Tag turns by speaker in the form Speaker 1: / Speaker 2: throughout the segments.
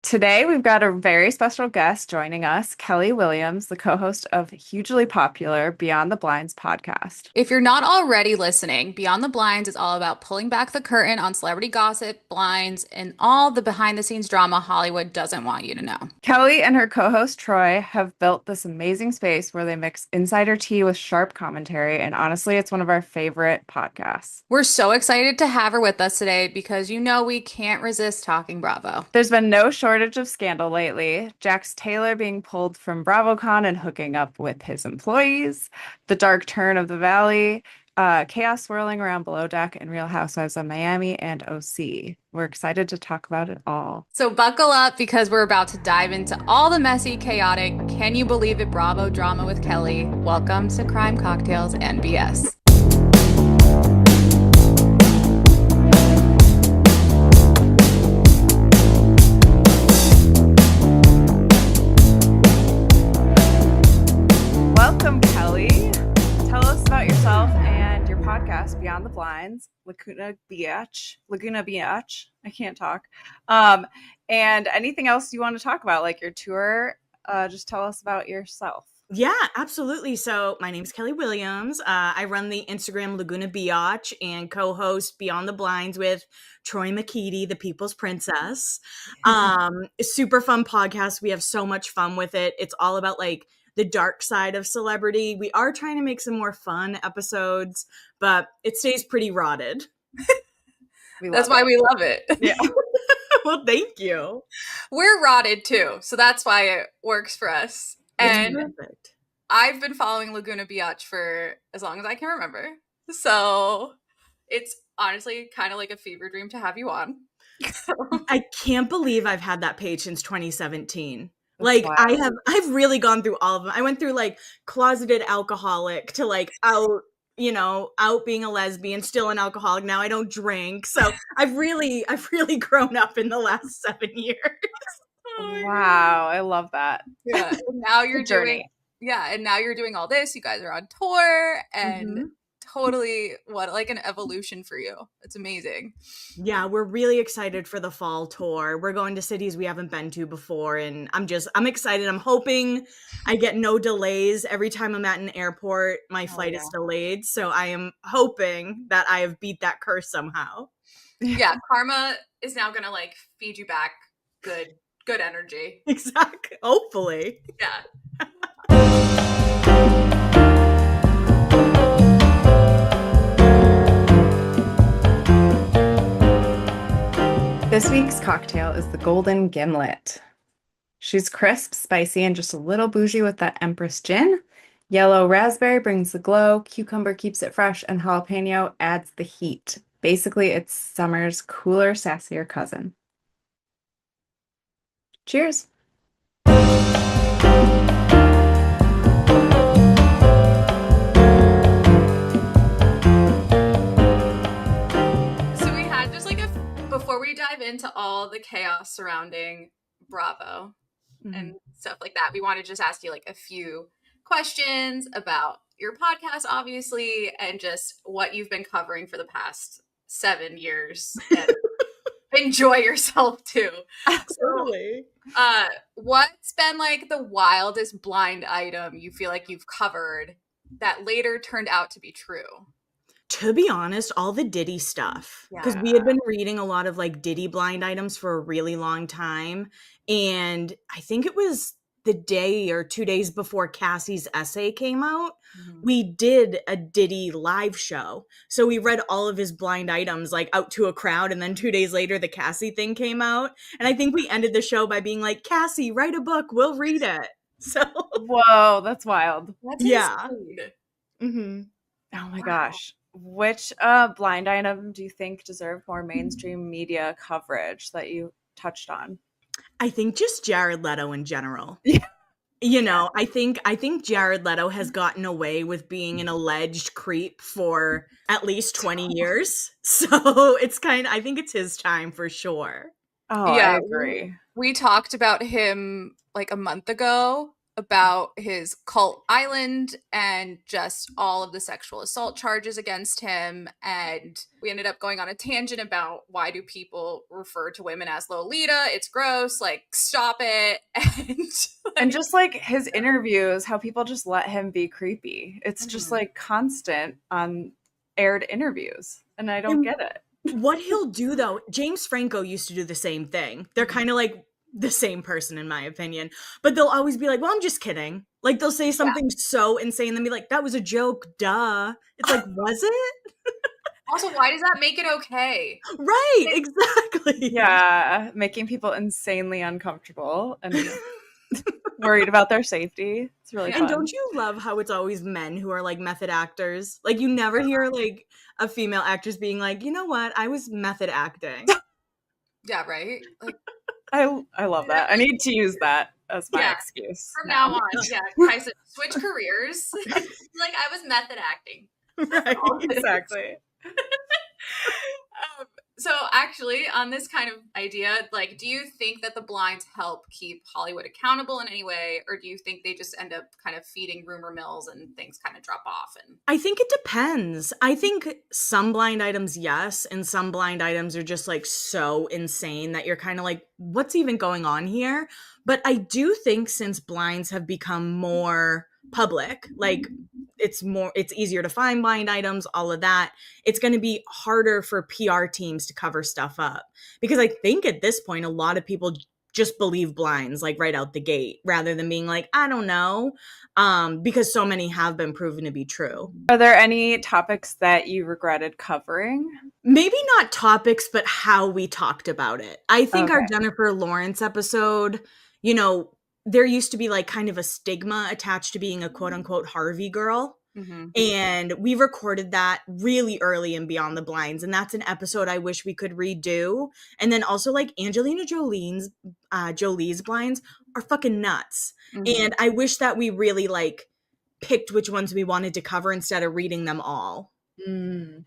Speaker 1: Today, we've got a very special guest joining us, Kelli Williams, the co-host of hugely popular Beyond the Blinds podcast.
Speaker 2: If you're not already listening, Beyond the Blinds is all about pulling back the curtain on celebrity gossip, blinds, and all the behind the scenes drama Hollywood doesn't want you to know.
Speaker 1: Kelli and her co-host Troy have built this amazing space where they mix insider tea with sharp commentary, and honestly, it's one of our favorite podcasts.
Speaker 2: We're so excited to have her with us today because we can't resist talking Bravo.
Speaker 1: There's been no shortage of scandal lately. Jax Taylor being pulled from BravoCon and hooking up with his employees, the dark turn of the valley, chaos swirling around Below Deck and Real Housewives of Miami and OC. We're excited to talk about it all.
Speaker 2: So buckle up because we're about to dive into all the messy, chaotic, can you believe it Bravo drama with Kelli. Welcome to Crime Cocktails and BS.
Speaker 1: Welcome, Kelli. Tell us about yourself and your podcast, Beyond the Blinds, Laguna Beach. I can't talk. And anything else you want to talk about, like your tour? Just tell us about yourself.
Speaker 3: Yeah, absolutely. So my name is Kelli Williams. I run the Instagram Laguna Biatch and co-host Beyond the Blinds with Troy McKeedy, the People's Princess. Super fun podcast. We have so much fun with it. It's all about like the dark side of celebrity. We are trying to make some more fun episodes, but it stays pretty rotted.
Speaker 2: That's why we love it.
Speaker 1: Yeah.
Speaker 3: Well, thank you.
Speaker 2: We're rotted too, so that's why it works for us. And
Speaker 3: perfect.
Speaker 2: I've been following Laguna Beach for as long as I can remember. So it's honestly kind of like a fever dream to have you on.
Speaker 3: I can't believe I've had that page since 2017.
Speaker 1: That's
Speaker 3: like
Speaker 1: wild.
Speaker 3: I've really gone through all of them. I went through like closeted alcoholic to like out being a lesbian, still an alcoholic. Now I don't drink. So I've really grown up in the last 7 years.
Speaker 1: Wow, I love that.
Speaker 2: Yeah. And now you're
Speaker 1: journey.
Speaker 2: and now you're doing all this. You guys are on tour and
Speaker 3: Mhm.
Speaker 2: totally like an evolution for you. It's amazing.
Speaker 3: Yeah, we're really excited for the fall tour. We're going to cities we haven't been to before, and I'm excited. I'm hoping I get no delays. Every time I'm at an airport, my flight is delayed. So I am hoping that I have beat that curse somehow.
Speaker 2: Yeah, karma is now gonna like feed you back good energy.
Speaker 3: Exactly. Hopefully.
Speaker 2: Yeah.
Speaker 1: This week's cocktail is the Golden Gimlet. She's crisp, spicy, and just a little bougie with that Empress gin. Yellow raspberry brings the glow, cucumber keeps it fresh, and jalapeno adds the heat. Basically, it's summer's cooler, sassier cousin. Cheers.
Speaker 2: So we had just like before we dive into all the chaos surrounding Bravo and stuff like that, we want to just ask you like a few questions about your podcast, obviously, and just what you've been covering for the past 7 years. And enjoy yourself too.
Speaker 3: Absolutely.
Speaker 2: What's been like the wildest blind item you feel like you've covered that later turned out to be true?
Speaker 3: To be honest, all the Diddy stuff. Because we had been reading a lot of like Diddy blind items for a really long time. And I think it was the day or 2 days before Cassie's essay came out, we did a Diddy live show. So we read all of his blind items like out to a crowd. And then 2 days later, the Cassie thing came out. And I think we ended the show by being like, Cassie, write a book. We'll read it. So,
Speaker 1: whoa, that's wild.
Speaker 2: That's
Speaker 3: yeah.
Speaker 2: insane.
Speaker 1: Oh my gosh. Which blind item do you think deserved more mainstream media coverage that you touched on?
Speaker 3: I think just Jared Leto in general.
Speaker 1: Yeah.
Speaker 3: I think Jared Leto has gotten away with being an alleged creep for at least 20 years. So I think it's his time for sure.
Speaker 1: Oh, yeah, I agree.
Speaker 2: We talked about him like a month ago about his cult island and just all of the sexual assault charges against him. And we ended up going on a tangent about why do people refer to women as Lolita? It's gross. Like, stop it.
Speaker 1: And just like his interviews, how people just let him be creepy. It's just like constant on aired interviews. And I don't get it.
Speaker 3: What he'll do, though, James Franco used to do the same thing. They're kind of like the same person, in my opinion. But they'll always be like, well, I'm just kidding. Like, they'll say something so insane, then be like, that was a joke, duh. It's like, was it?
Speaker 2: Also, why does that make it okay?
Speaker 3: Right, exactly.
Speaker 1: Yeah, making people insanely uncomfortable and worried about their safety. It's really fun.
Speaker 3: And don't you love how it's always men who are like method actors? Like, you never hear like a female actress being like, you know what, I was method acting.
Speaker 2: Yeah, right? Like,
Speaker 1: I love that. I need to use that as my excuse.
Speaker 2: From now on, Kajsa, switch careers. Like, I was method acting.
Speaker 3: Right, exactly.
Speaker 2: So actually, on this kind of idea, like, do you think that the blinds help keep Hollywood accountable in any way, or do you think they just end up kind of feeding rumor mills and things kind of drop off? And
Speaker 3: I think it depends. I think some blind items, yes, and some blind items are just like so insane that you're kind of like, what's even going on here? But I do think since blinds have become more public, like it's easier to find blind items, all of that, it's going to be harder for PR teams to cover stuff up, because I think at this point a lot of people just believe blinds like right out the gate rather than being like, I don't know, because so many have been proven to be true.
Speaker 1: Are there any topics that you regretted covering?
Speaker 3: Maybe not topics, but how we talked about it. I think our Jennifer Lawrence episode, you know, there used to be like kind of a stigma attached to being a quote unquote Harvey girl. Mm-hmm. And we recorded that really early in Beyond the Blinds. And that's an episode I wish we could redo. And then also like Angelina Jolie's blinds are fucking nuts. Mm-hmm. And I wish that we really like picked which ones we wanted to cover instead of reading them all.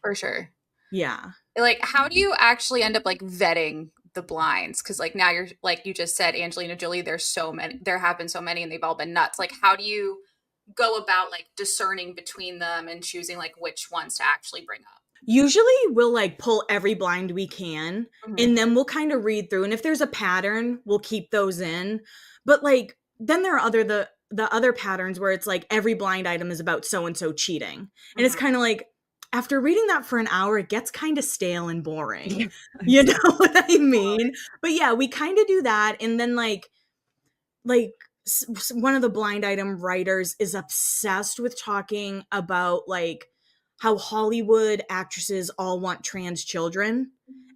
Speaker 2: For sure.
Speaker 3: Yeah.
Speaker 2: Like, how do you actually end up like vetting the blinds? Because like now you're like you just said, Angelina Jolie, there's so many, there have been so many and they've all been nuts. Like, how do you go about like discerning between them and choosing like which ones to actually bring up?
Speaker 3: Usually we'll like pull every blind we can, and then we'll kind of read through, and if there's a pattern we'll keep those in. But like then there are the other patterns where it's like every blind item is about so and so cheating, and it's kind of like, after reading that for an hour, it gets kind of stale and boring. You know what I mean? But yeah, we kind of do that. And then like one of the blind item writers is obsessed with talking about like how Hollywood actresses all want trans children.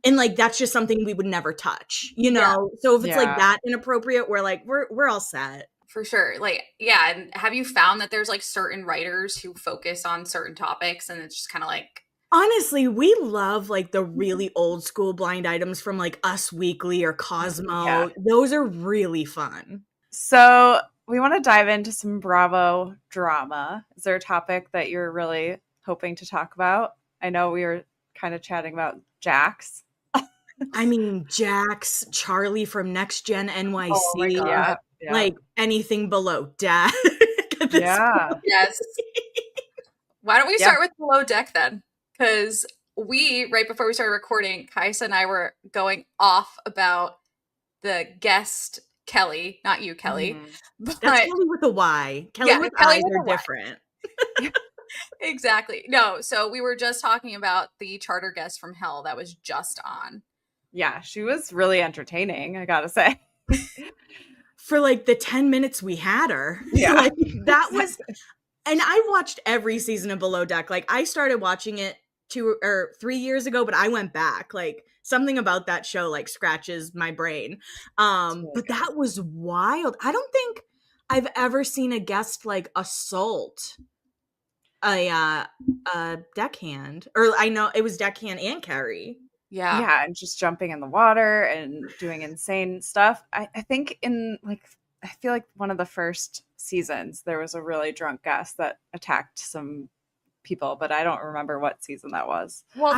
Speaker 3: And like, that's just something we would never touch, you know? Yeah. So if it's like that inappropriate, we're like, we're all set.
Speaker 2: For sure. Like, yeah. And have you found that there's like certain writers who focus on certain topics and it's just kind of like...
Speaker 3: Honestly, we love like the really old school blind items from like Us Weekly or Cosmo. Yeah. Those are really fun.
Speaker 1: So we want to dive into some Bravo drama. Is there a topic that you're really hoping to talk about? I know we were kind of chatting about Jax.
Speaker 3: I mean, Jax, Charlie from Next Gen NYC. Oh my God. Yeah. Like anything below deck.
Speaker 2: Yes. Why don't we start with Below Deck then? Because right before we started recording, Kajsa and I were going off about the guest Kelli, not you, Kelli.
Speaker 3: But that's Kelli with a Y. Kelli with eyes are different.
Speaker 2: Exactly. No, so we were just talking about the charter guest from hell that was just on.
Speaker 1: Yeah, she was really entertaining, I gotta say.
Speaker 3: For like the 10 minutes we had her.
Speaker 1: Yeah.
Speaker 3: Like, that was, and I watched every season of Below Deck. Like I started watching it 2 or 3 years ago, but I went back. Like something about that show like scratches my brain. But that was wild. I don't think I've ever seen a guest like assault a deckhand, or I know it was deckhand and Carrie.
Speaker 1: Yeah, and just jumping in the water and doing insane stuff. I think I feel like one of the first seasons there was a really drunk guest that attacked some people, but I don't remember what season that was.
Speaker 2: Well,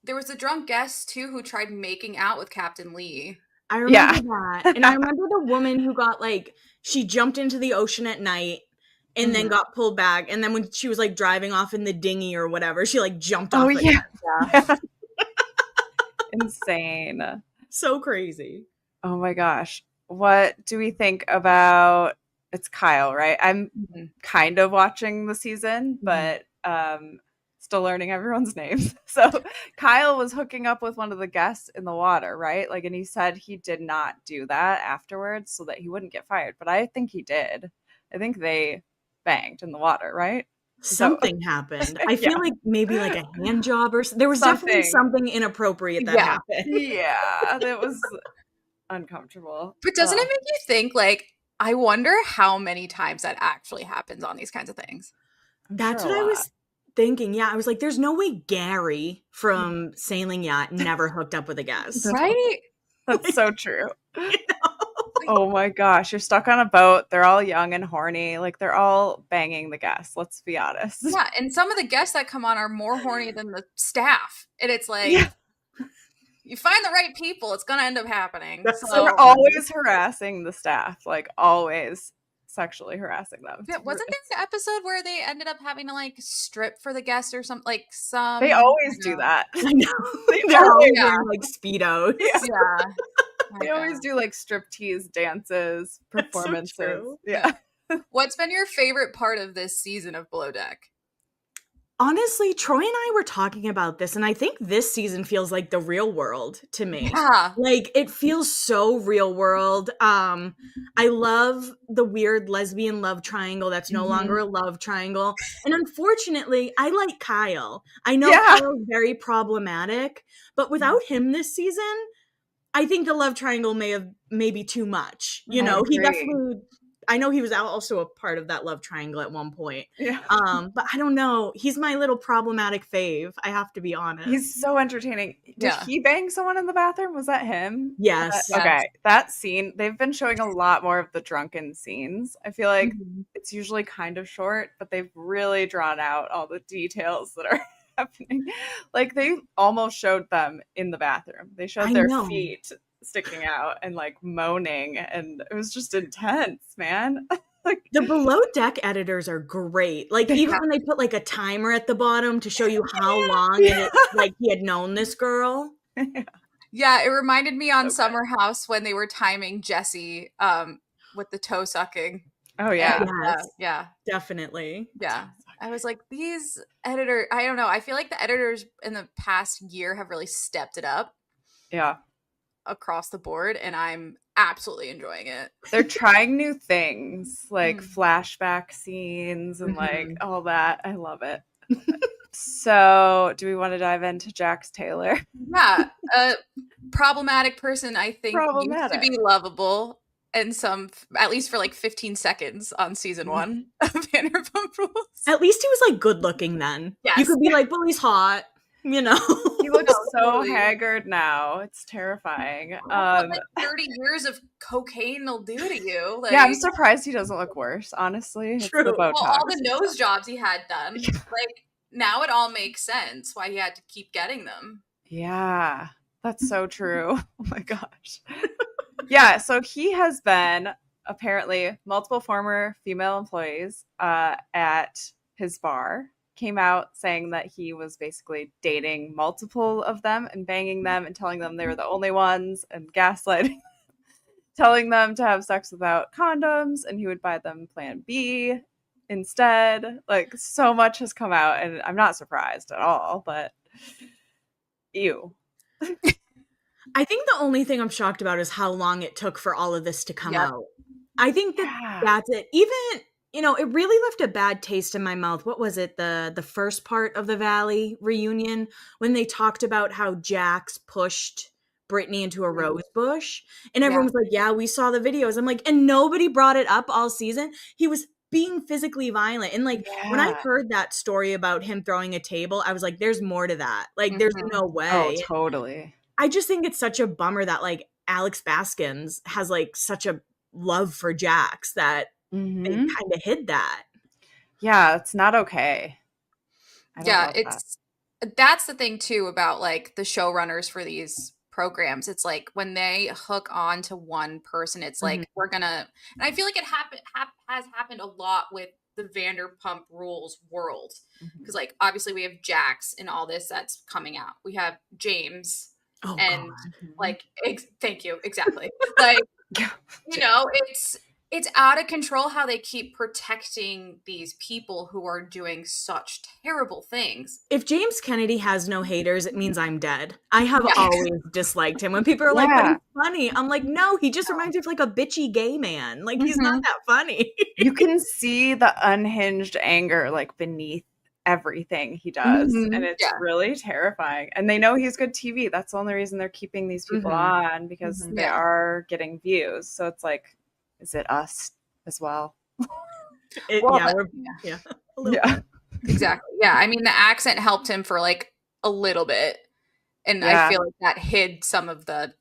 Speaker 2: there was a drunk guest too who tried making out with Captain Lee.
Speaker 3: I remember that. And I remember the woman who got like, she jumped into the ocean at night and then got pulled back. And then when she was like driving off in the dinghy or whatever, she like jumped off.
Speaker 1: Yeah. Insane.
Speaker 3: So crazy.
Speaker 1: Oh my gosh. What do we think about, it's Kyle, right? I'm kind of watching the season, but still learning everyone's names. So Kyle was hooking up with one of the guests in the water, right? Like, and he said he did not do that afterwards so that he wouldn't get fired. But I think he did. I think they banged in the water, right?
Speaker 3: Something happened. I feel like maybe like a hand job or there was definitely something inappropriate that happened.
Speaker 1: Yeah, that was uncomfortable.
Speaker 2: But doesn't it make you think, like, I wonder how many times that actually happens on these kinds of things?
Speaker 3: That's what I was thinking. Yeah, I was like, there's no way Gary from Sailing Yacht never hooked up with a guest.
Speaker 2: Right?
Speaker 1: That's so true. Oh my gosh, you're stuck on a boat. They're all young and horny. Like, they're all banging the guests. Let's be honest.
Speaker 2: Yeah, and some of the guests that come on are more horny than the staff. And it's like, you find the right people, it's going to end up happening.
Speaker 1: So they're always harassing the staff. Like, always sexually harassing them.
Speaker 2: Yeah, wasn't there an episode where they ended up having to like strip for the guest or something? Like some.
Speaker 1: They always do that.
Speaker 3: I know. They're always wearing like Speedos.
Speaker 1: Yeah. They always do like striptease dances, performances. So yeah.
Speaker 2: What's been your favorite part of this season of Below Deck?
Speaker 3: Honestly, Troy and I were talking about this, and I think this season feels like the real world to me.
Speaker 2: Yeah.
Speaker 3: Like, it feels so real world. I love the weird lesbian love triangle that's no longer a love triangle. And unfortunately, I like Kyle. I know Kyle's very problematic, but without him this season, I think the love triangle may be too much. You know, he definitely... I know he was also a part of that love triangle at one point. Yeah. But I don't know. He's my little problematic fave. I have to be honest.
Speaker 1: He's so entertaining. Did he bang someone in the bathroom? Was that him?
Speaker 3: Yes.
Speaker 1: Okay. That scene, they've been showing a lot more of the drunken scenes. I feel like it's usually kind of short, but they've really drawn out all the details that are happening. Like, they almost showed them in the bathroom. They showed their feet sticking out and like moaning, and it was just intense, man. Like,
Speaker 3: the Below Deck editors are great. Like, even when they put like a timer at the bottom to show you how long like he had known this girl.
Speaker 2: Yeah, it reminded me on Summer House when they were timing Jesse with the toe sucking.
Speaker 1: Oh yeah.
Speaker 2: Yeah,
Speaker 3: definitely.
Speaker 2: Yeah, I was like, these editors, I don't know, I feel like the editors in the past year have really stepped it up.
Speaker 1: Yeah,
Speaker 2: across the board, and I'm absolutely enjoying it.
Speaker 1: They're trying new things, like flashback scenes and like all that. I love it. So, do we want to dive into Jax Taylor?
Speaker 2: Yeah, a problematic person, I think, used to be lovable, and at least for like 15 seconds on season 1 of Vanderpump Rules.
Speaker 3: At least he was like good looking then. Yes. You could be like, well, he's hot. You know,
Speaker 1: he looks so haggard now. It's terrifying.
Speaker 2: Like 30 years of cocaine will do to you. Like,
Speaker 1: yeah, I'm surprised he doesn't look worse, honestly.
Speaker 3: True.
Speaker 1: The Botox.
Speaker 2: Well, all the nose jobs he had done. Like, now it all makes sense why he had to keep getting them.
Speaker 1: Yeah, that's so true. Oh my gosh. Yeah, so he has been apparently multiple former female employees at his bar came out saying that he was basically dating multiple of them and banging them and telling them they were the only ones and gaslighting, telling them to have sex without condoms, and he would buy them Plan B instead. Like, so much has come out, and I'm not surprised at all, but ew.
Speaker 3: I think the only thing I'm shocked about is how long it took for all of this to come out. I think that's it. Even... You know, it really left a bad taste in my mouth. What was it? The first part of the Valley reunion when they talked about how Jax pushed Brittany into a rose bush. And everyone was like, yeah, we saw the videos. I'm like, and nobody brought it up all season. He was being physically violent. And like, when I heard that story about him throwing a table, I was like, there's more to that. Like, there's no way.
Speaker 1: Oh, totally.
Speaker 3: I just think it's such a bummer that like Alex Baskins has like such a love for Jax that they kind of hid that.
Speaker 1: Yeah, it's not okay.
Speaker 2: That's the thing too about like the showrunners for these programs, it's like when they hook on to one person, it's like we're gonna, and I feel like it has happened a lot with the Vanderpump Rules world, because like obviously we have Jax and all this that's coming out. We have James, and like thank you, exactly. Like you know, it's out of control how they keep protecting these people who are doing such terrible things.
Speaker 3: If James Kennedy has no haters, it means I'm dead. I have always disliked him. When people are like, but he's funny, I'm like, no, he just reminds me of like a bitchy gay man. Like, he's not that funny.
Speaker 1: You can see the unhinged anger like beneath everything he does, and it's really terrifying. And they know he's good TV. That's the only reason they're keeping these people on, because they are getting views. So it's like, is it us as well?
Speaker 2: Exactly. Yeah. I mean, the accent helped him for like a little bit. And I feel like that hid some of the,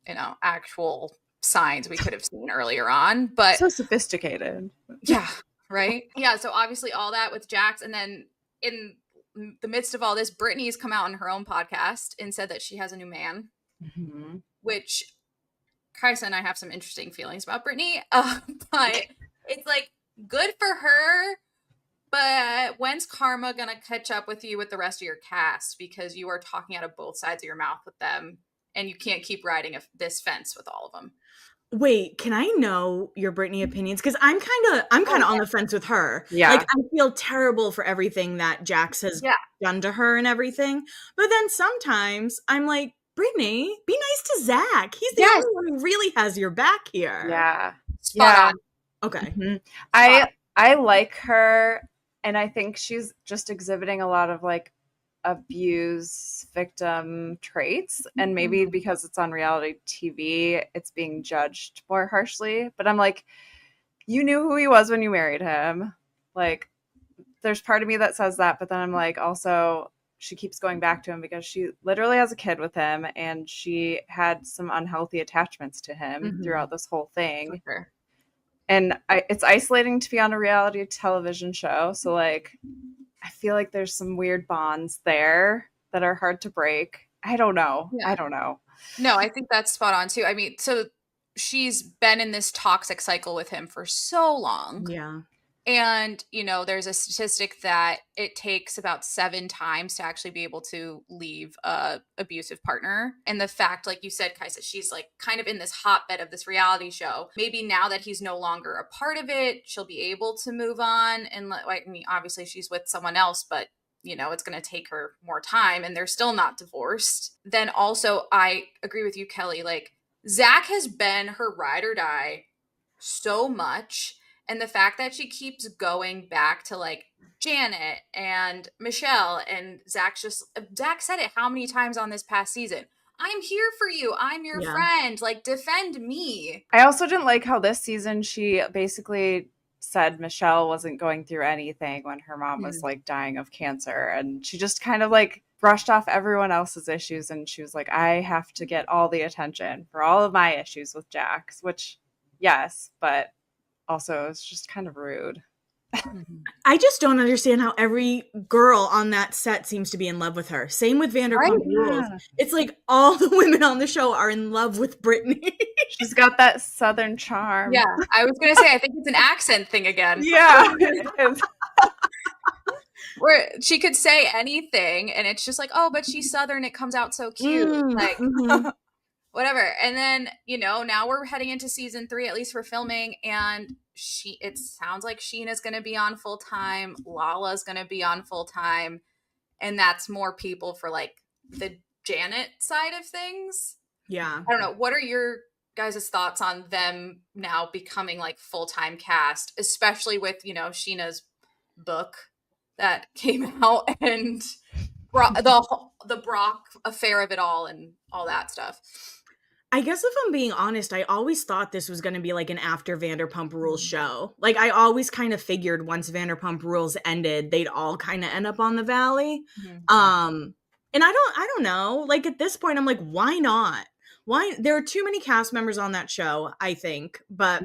Speaker 2: you know, actual signs we could have seen earlier on. But
Speaker 1: so sophisticated.
Speaker 2: Yeah. Right. Yeah. So obviously all that with Jax. And then in the midst of all this, Brittany's come out on her own podcast and said that she has a new man, which Kajsa and I have some interesting feelings about Brittany, but it's like good for her. But when's karma gonna catch up with you with the rest of your cast, because you are talking out of both sides of your mouth with them, and you can't keep riding this fence with all of them.
Speaker 3: Wait, can I know your Brittany opinions? Because I'm kind of on the fence with her.
Speaker 1: Yeah,
Speaker 3: like I feel terrible for everything that Jax has done to her and everything. But then sometimes I'm like, Brittany, be nice to Zach. He's the only one who really has your back here.
Speaker 1: Yeah.
Speaker 2: Spot on.
Speaker 3: Okay.
Speaker 1: I like her, and I think she's just exhibiting a lot of like abuse victim traits, and maybe because it's on reality TV, it's being judged more harshly. But I'm like, you knew who he was when you married him. Like, there's part of me that says that, but then I'm like, also, she keeps going back to him because she literally has a kid with him, and she had some unhealthy attachments to him throughout this whole thing.
Speaker 2: Sure.
Speaker 1: And it's isolating to be on a reality television show. So like, I feel like there's some weird bonds there that are hard to break. I don't know.
Speaker 2: Yeah.
Speaker 1: I don't know.
Speaker 2: No, I think that's spot on too. I mean, so she's been in this toxic cycle with him for so long.
Speaker 3: Yeah.
Speaker 2: And, you know, there's a statistic that it takes about 7 times to actually be able to leave a abusive partner. And the fact, like you said, Kajsa, she's like kind of in this hotbed of this reality show. Maybe now that he's no longer a part of it, she'll be able to move on. And like, I mean, obviously she's with someone else, but you know, it's going to take her more time, and they're still not divorced. Then also, I agree with you, Kelli, like Zach has been her ride or die so much. And the fact that she keeps going back to like Janet and Michelle, and Zach said it how many times on this past season? I'm here for you. I'm your friend. Like, defend me.
Speaker 1: I also didn't like how this season she basically said Michelle wasn't going through anything when her mom was like dying of cancer. And she just kind of like brushed off everyone else's issues. And she was like, I have to get all the attention for all of my issues with Jax, which yes, but also it's just kind of rude.
Speaker 3: I just don't understand how every girl on that set seems to be in love with her. Same with Vanderpump Rules. It's like all the women on the show are in love with Brittany.
Speaker 1: She's got that southern charm.
Speaker 2: Yeah, I was going to say, I think it's an accent thing again.
Speaker 1: Yeah, it is.
Speaker 2: Where she could say anything, and it's just like, oh, but she's southern. It comes out so cute. Like, whatever. And then, you know, now we're heading into season 3, at least for filming, and it sounds like Sheena's going to be on full time. Lala's going to be on full time. And that's more people for like the Janet side of things.
Speaker 3: Yeah.
Speaker 2: I don't know. What are your guys' thoughts on them now becoming like full-time cast, especially with, you know, Sheena's book that came out, and the Brock affair of it all and all that stuff?
Speaker 3: I guess if I'm being honest, I always thought this was going to be like an after Vanderpump Rules show. Like, I always kind of figured once Vanderpump Rules ended, they'd all kind of end up on the Valley. And I don't know. Like, at this point, I'm like, why not? Why? There are too many cast members on that show, I think. But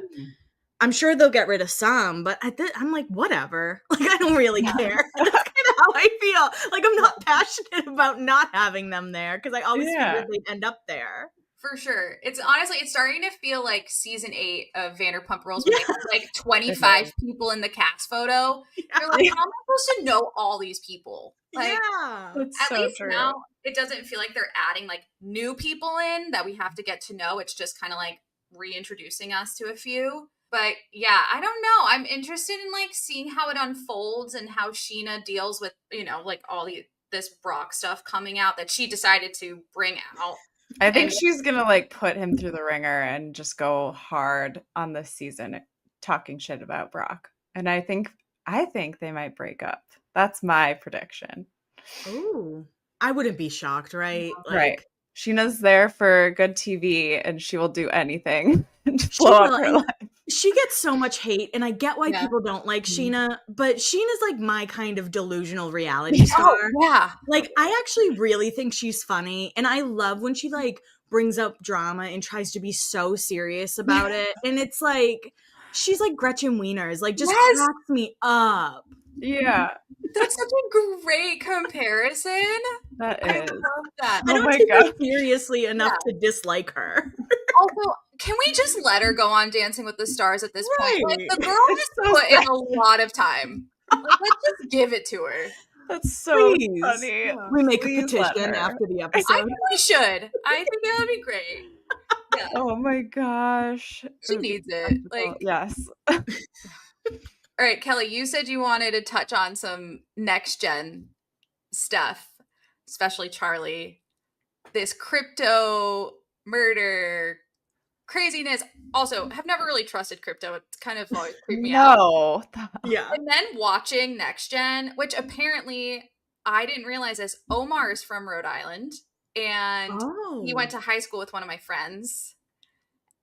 Speaker 3: I'm sure they'll get rid of some. But I'm like, whatever. Like, I don't really care. That's kind how I feel. Like, I'm not passionate about not having them there because I always figured they'd end up there.
Speaker 2: For sure. It's honestly, it's starting to feel like season 8 of Vanderpump Rules when they have like 25 people in the cast photo. You're like, how am I supposed to know all these people? Like, at least now it doesn't feel like they're adding like new people in that we have to get to know. It's just kind of like reintroducing us to a few. But yeah, I don't know. I'm interested in like seeing how it unfolds and how Sheena deals with, you know, like all this Brock stuff coming out that she decided to bring out.
Speaker 1: I think she's going to like put him through the ringer and just go hard on this season talking shit about Brock. And I think they might break up. That's my prediction.
Speaker 3: Ooh. I wouldn't be shocked, right? Like,
Speaker 1: right. Sheena's there for good TV and she will do anything to blow up her life.
Speaker 3: She gets so much hate, and I get why people don't like Sheena, but Sheena's like my kind of delusional reality star.
Speaker 2: Oh, yeah.
Speaker 3: Like, I actually really think she's funny, and I love when she like brings up drama and tries to be so serious about it. And it's like, she's like Gretchen Wieners, like just cracks me up.
Speaker 1: Yeah.
Speaker 2: That's such a great comparison.
Speaker 1: That is.
Speaker 2: I love that.
Speaker 3: I don't take her seriously enough to dislike her.
Speaker 2: Also, can we just let her go on Dancing with the Stars at this point? Like, the girl has put in a lot of time. Like, let's just give it to her.
Speaker 1: That's so funny.
Speaker 3: Yeah. We make a petition after the episode.
Speaker 2: I think we should. I think that would be great. Yeah.
Speaker 1: Oh my gosh.
Speaker 2: She needs it. Like,
Speaker 1: yes.
Speaker 2: All right, Kelly, you said you wanted to touch on some next gen stuff, especially Charlie. This crypto murder craziness. Also, have never really trusted crypto. It's kind of always creeped me out.
Speaker 3: Yeah.
Speaker 2: And then watching next gen, which apparently I didn't realize this. Omar is from Rhode Island, and he went to high school with one of my friends.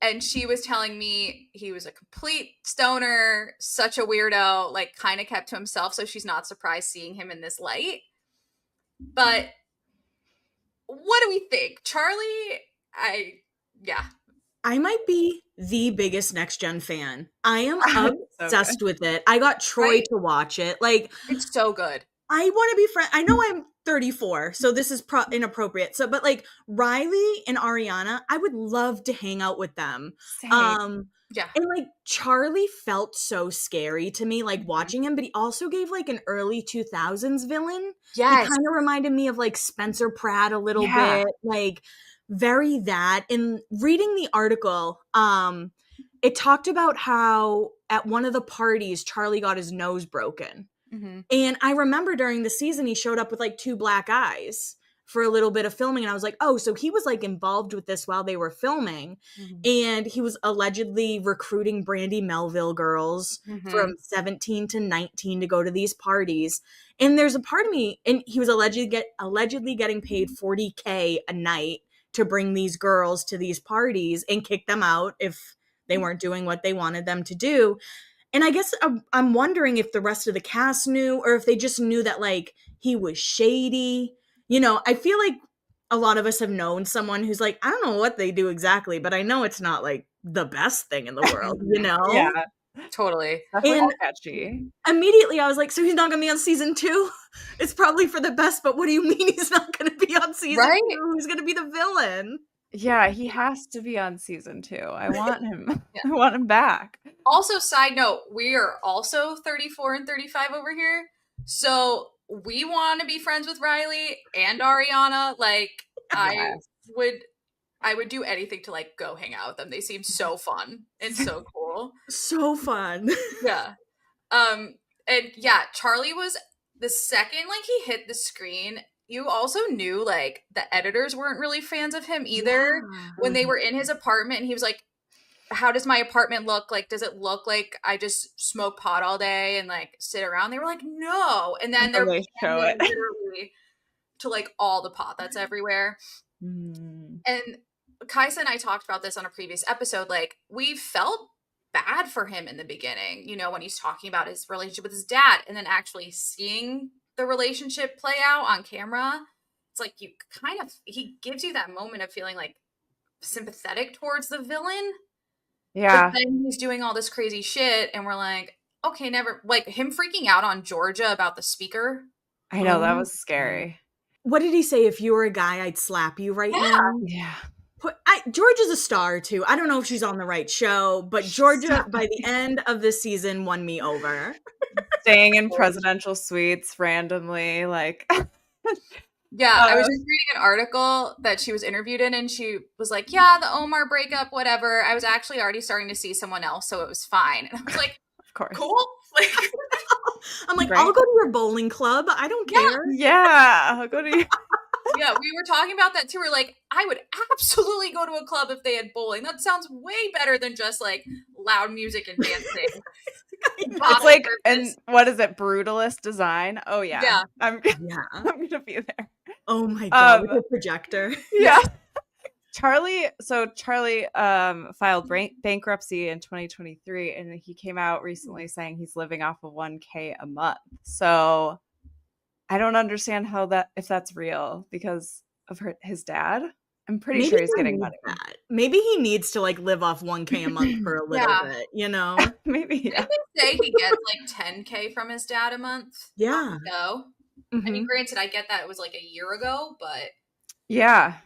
Speaker 2: And she was telling me he was a complete stoner, such a weirdo, like kind of kept to himself. So she's not surprised seeing him in this light. But what do we think? Charlie,
Speaker 3: I might be the biggest Next Gen fan. I am obsessed with it. I got Troy to watch it. Like,
Speaker 2: it's so good.
Speaker 3: I want to be friends. I know I'm 34, so this is inappropriate. So, but like Riley and Ariana, I would love to hang out with them.
Speaker 1: Same.
Speaker 2: Yeah.
Speaker 3: And like Charlie felt so scary to me, like watching him, but he also gave like an early 2000s villain.
Speaker 2: Yes.
Speaker 3: He kind of reminded me of like Spencer Pratt a little bit, like very that. And reading the article, it talked about how at one of the parties, Charlie got his nose broken.
Speaker 2: Mm-hmm.
Speaker 3: And I remember during the season, he showed up with like 2 black eyes for a little bit of filming. And I was like, oh, so he was like involved with this while they were filming. Mm-hmm. And he was allegedly recruiting Brandy Melville girls from 17 to 19 to go to these parties. And there's a part of me, and he was allegedly getting paid $40K a night to bring these girls to these parties and kick them out if they weren't doing what they wanted them to do. And I guess I'm wondering if the rest of the cast knew, or if they just knew that like he was shady. You know, I feel like a lot of us have known someone who's like, I don't know what they do exactly, but I know it's not like the best thing in the world, you know?
Speaker 1: Yeah,
Speaker 2: totally.
Speaker 3: And
Speaker 1: catchy.
Speaker 3: Immediately I was like, so he's not going to be on season 2? It's probably for the best, but what do you mean he's not going to be on season 2? Who's going to be the villain?
Speaker 1: Yeah, he has to be on season 2. I want him. I want him back.
Speaker 2: Also, side note, we are also 34 and 35 over here. So we want to be friends with Riley and Ariana. Like, I would do anything to like go hang out with them. They seem so fun and so cool.
Speaker 3: So fun.
Speaker 2: Yeah. And yeah, Charlie was the second like he hit the screen. You also knew like the editors weren't really fans of him either. When they were in his apartment and he was like, how does my apartment look? Like, does it look like I just smoke pot all day and like sit around? They were like, no. And then they're
Speaker 1: show it
Speaker 2: literally to like all the pot that's everywhere. And Kajsa and I talked about this on a previous episode. Like, we felt bad for him in the beginning, you know, when he's talking about his relationship with his dad, and then actually seeing the relationship play out on camera. It's like he gives you that moment of feeling like sympathetic towards the villain.
Speaker 1: Yeah.
Speaker 2: But then he's doing all this crazy shit and we're like, okay, never, like him freaking out on Georgia about the speaker.
Speaker 1: I know, that
Speaker 3: Oh,
Speaker 1: was scary.
Speaker 3: what did he say? If you were a guy, I'd slap you right now.
Speaker 1: Yeah.
Speaker 3: Georgia's a star too. I don't know if she's on the right show, but Georgia by the end of this season won me over.
Speaker 1: Staying in presidential suites randomly, like.
Speaker 2: Yeah, I was just reading an article that she was interviewed in, and she was like, yeah, the Omar breakup, whatever. I was actually already starting to see someone else, so it was fine. And I was like,
Speaker 1: of course.
Speaker 2: Cool. Like,
Speaker 3: I'm like, right? I'll go to your bowling club. I don't care.
Speaker 1: Yeah, I'll go to you.
Speaker 2: Yeah, we were talking about that too. We're like, I would absolutely go to a club if they had bowling. That sounds way better than just like loud music and dancing.
Speaker 1: It's like, and what is it? Brutalist design. Oh yeah.
Speaker 2: Yeah.
Speaker 1: I'm gonna be there.
Speaker 3: Oh my god, with the projector.
Speaker 1: Yeah. Charlie filed bankruptcy in 2023, and he came out recently saying he's living off of $1,000 a month. So I don't understand if that's real because of his dad. I'm pretty sure he's getting money.
Speaker 3: Maybe he needs to like live off $1,000 a month for a little bit, you know?
Speaker 1: Maybe.
Speaker 2: Yeah. They say he gets like $10,000 from his dad a month.
Speaker 3: Yeah.
Speaker 2: So, I mean, granted, I get that it was like a year ago, but
Speaker 1: yeah,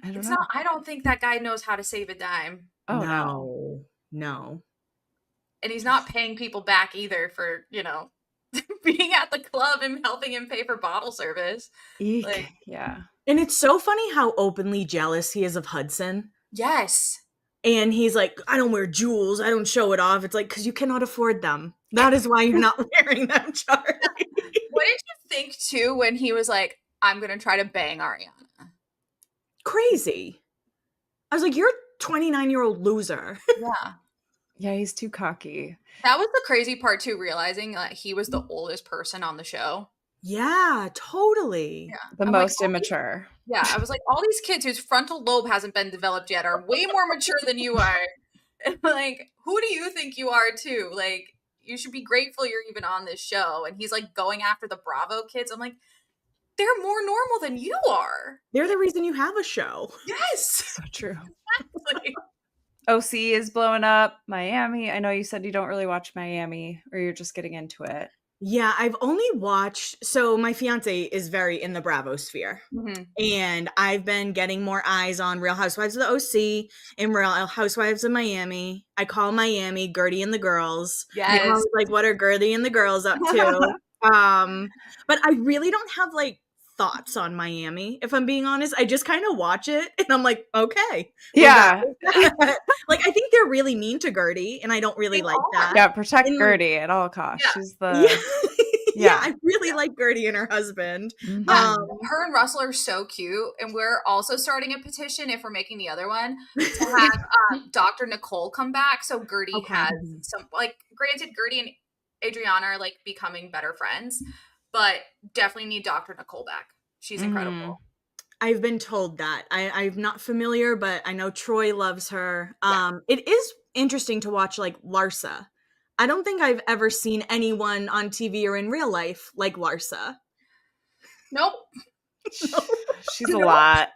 Speaker 2: I don't think that guy knows how to save a dime.
Speaker 3: Oh no.
Speaker 2: And he's not paying people back either for, being at the club and helping him pay for bottle service.
Speaker 1: Like, yeah.
Speaker 3: And it's so funny how openly jealous he is of Hudson.
Speaker 2: Yes.
Speaker 3: And he's like, I don't wear jewels. I don't show it off. It's like, because you cannot afford them. That is why you're not wearing them, Charlie.
Speaker 2: What did you think, too, when he was like, I'm going to try to bang Ariana?
Speaker 3: Crazy. I was like, you're a 29-year-old loser.
Speaker 2: Yeah.
Speaker 1: Yeah, he's too cocky.
Speaker 2: That was the crazy part, too, realizing that he was the oldest person on the show.
Speaker 3: Yeah, totally.
Speaker 2: Yeah.
Speaker 1: The most immature.
Speaker 2: I was like, all these kids whose frontal lobe hasn't been developed yet are way more mature than you are. And like, who do you think you are, too? Like, you should be grateful you're even on this show. And he's like going after the Bravo kids. I'm like, they're more normal than you are.
Speaker 3: They're the reason you have a show.
Speaker 2: Yes.
Speaker 1: So true.
Speaker 2: Exactly.
Speaker 1: OC is blowing up. Miami. I know you said you don't really watch Miami, or you're just getting into it.
Speaker 3: Yeah, I've only watched, so my fiance is very in the Bravo sphere. And I've been getting more eyes on Real Housewives of the OC and Real Housewives of Miami. I call Miami Gertie and the Girls.
Speaker 2: Yes.
Speaker 3: I was like, what are Gertie and the Girls up to? But I really don't have like thoughts on Miami, if I'm being honest. I just kind of watch it and I'm like, okay.
Speaker 1: Yeah.
Speaker 3: Like, I think they're really mean to Gertie and I don't really like that.
Speaker 1: Yeah, protect Gertie at all costs.
Speaker 2: Yeah.
Speaker 1: She's the...
Speaker 3: Yeah, I really like Gertie and her husband.
Speaker 2: Her and Russell are so cute. And we're also starting a petition, if we're making the other one, to have Dr. Nicole come back. So Gertie has some, like, granted, Gertie and Adriana are like becoming better friends, but definitely need Dr. Nicole back. She's incredible.
Speaker 3: I've been told that. I'm not familiar, but I know Troy loves her.
Speaker 2: Yeah.
Speaker 3: It is interesting to watch like Larsa. I don't think I've ever seen anyone on TV or in real life like Larsa.
Speaker 2: Nope.
Speaker 1: She's a lot.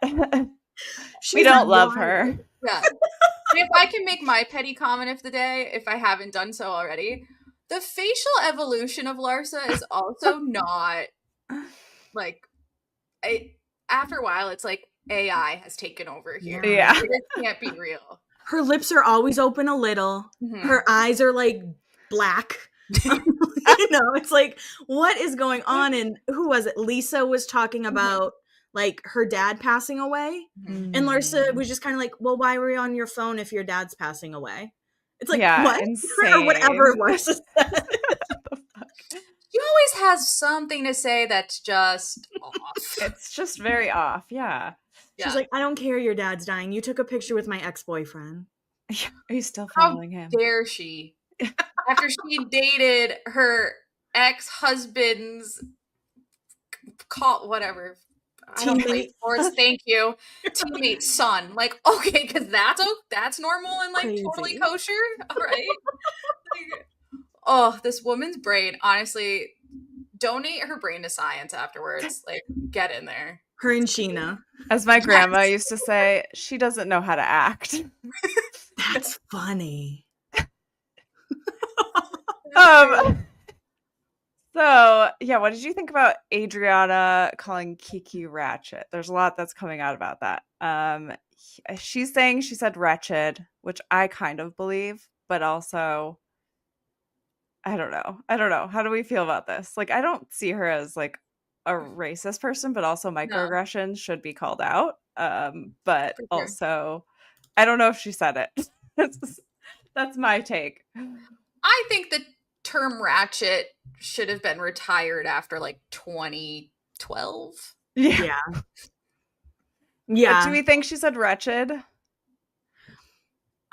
Speaker 1: We don't love her.
Speaker 2: Yeah. If I can make my petty comment of the day, if I haven't done so already, the facial evolution of Larsa is also not like after a while it's like AI has taken over here.
Speaker 1: Yeah.
Speaker 2: It can't be real.
Speaker 3: Her lips are always open a little. Her eyes are like black. It's like, what is going on? And who was it? Lisa was talking about like her dad passing away. And Larsa was just kind of like, well, why were you on your phone if your dad's passing away? It's like, what?
Speaker 1: Insane.
Speaker 3: Or whatever Larsa said.
Speaker 2: She always has something to say that's just off.
Speaker 1: It's just very off. Yeah.
Speaker 3: She's like, I don't care your dad's dying. You took a picture with my ex-boyfriend.
Speaker 1: Are you still following him?
Speaker 2: How dare she? After she dated her ex-husband's whatever.
Speaker 3: Teammate.
Speaker 2: Thank you. Teammate's son. Like, okay, because that's normal and like totally kosher. All right. Oh, this woman's brain. Honestly, donate her brain to science afterwards. Like, get in there.
Speaker 3: Her and Sheena.
Speaker 1: As my grandma used to say, she doesn't know how to act.
Speaker 3: That's funny.
Speaker 1: So, yeah, what did you think about Adriana calling Kiki ratchet? There's a lot that's coming out about that. She's saying she said wretched, which I kind of believe, but also I don't know. I don't know. How do we feel about this? Like, I don't see her as like a racist person, but also
Speaker 2: No,
Speaker 1: microaggressions should be called out. But
Speaker 2: for sure.
Speaker 1: also, I don't know if she said it. That's my take.
Speaker 2: I think the term ratchet should have been retired after like 2012.
Speaker 3: Yeah.
Speaker 1: But
Speaker 3: Yeah.
Speaker 1: do we think she said wretched?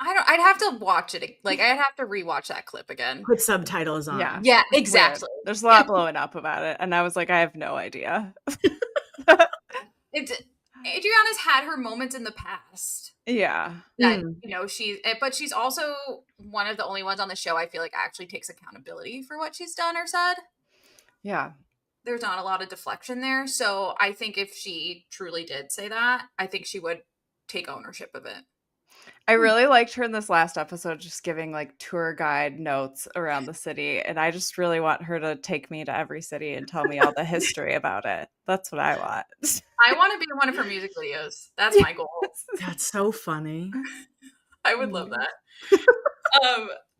Speaker 2: I'd have to watch it. Like, I'd have to rewatch that clip again.
Speaker 3: Put subtitles on.
Speaker 1: Yeah.
Speaker 2: Yeah,
Speaker 1: It's
Speaker 2: exactly.
Speaker 1: weird. There's a lot blowing up about it. And I was like, I have no idea.
Speaker 2: Adriana's had her moments in the past.
Speaker 1: Yeah.
Speaker 2: That, but she's also one of the only ones on the show I feel like actually takes accountability for what she's done or said.
Speaker 1: Yeah.
Speaker 2: There's not a lot of deflection there. So I think if she truly did say that, I think she would take ownership of it.
Speaker 1: I really liked her in this last episode, just giving like tour guide notes around the city. And I just really want her to take me to every city and tell me all the history about it. That's what I want.
Speaker 2: I want to be in one of her music videos. That's my goal.
Speaker 3: That's so funny.
Speaker 2: I would love that.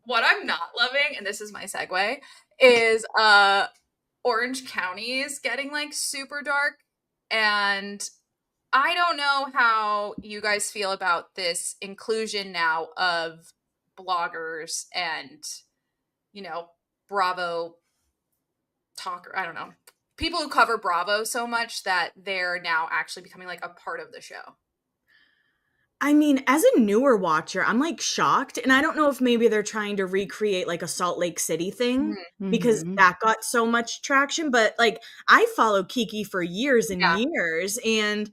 Speaker 2: What I'm not loving, and this is my segue, is Orange County is getting like super dark, and I don't know how you guys feel about this inclusion now of bloggers and, Bravo talker. I don't know. People who cover Bravo so much that they're now actually becoming like a part of the show.
Speaker 3: I mean, as a newer watcher, I'm like shocked. And I don't know if maybe they're trying to recreate like a Salt Lake City thing because that got so much traction. But like, I follow Kiki for years and years, and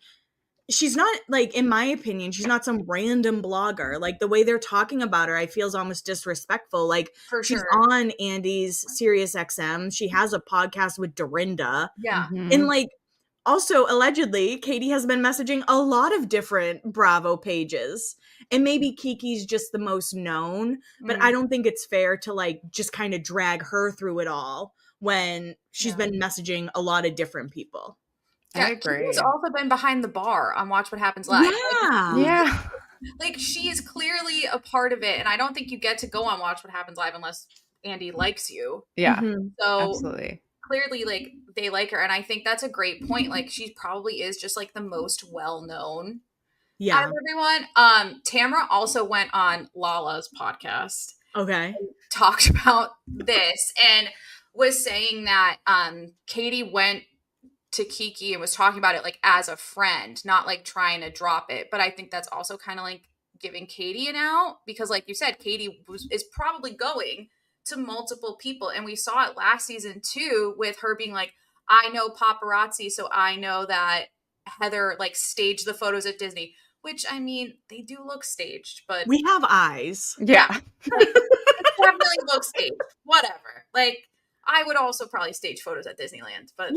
Speaker 3: she's not, like, in my opinion, she's not some random blogger. Like, the way they're talking about her, I feel is almost disrespectful. Like, she's on Andy's Sirius XM. She has a podcast with Dorinda.
Speaker 2: Yeah.
Speaker 3: And, like, also, allegedly, Katie has been messaging a lot of different Bravo pages. And maybe Kiki's just the most known. But I don't think it's fair to, like, just kind of drag her through it all when she's been messaging a lot of different people.
Speaker 2: Yeah,
Speaker 1: I agree.
Speaker 2: Kiki's also been behind the bar on Watch What Happens Live.
Speaker 3: Yeah.
Speaker 2: Like, she is clearly a part of it, and I don't think you get to go on Watch What Happens Live unless Andy likes you.
Speaker 1: Yeah.
Speaker 2: So
Speaker 1: absolutely.
Speaker 2: Clearly, like, they like her, and I think that's a great point. Like, she probably is just like the most well-known out of everyone. Tamara also went on Lala's podcast.
Speaker 3: Okay.
Speaker 2: Talked about this and was saying that Katie went to Kiki and was talking about it like as a friend, not like trying to drop it. But I think that's also kind of like giving Katie an out because, like you said, Katie is probably going to multiple people. And we saw it last season too with her being like, I know paparazzi, so I know that Heather like staged the photos at Disney, which I mean, they do look staged, but
Speaker 3: we have eyes.
Speaker 1: Yeah.
Speaker 2: Definitely look staged. Whatever. Like, I would also probably stage photos at Disneyland, but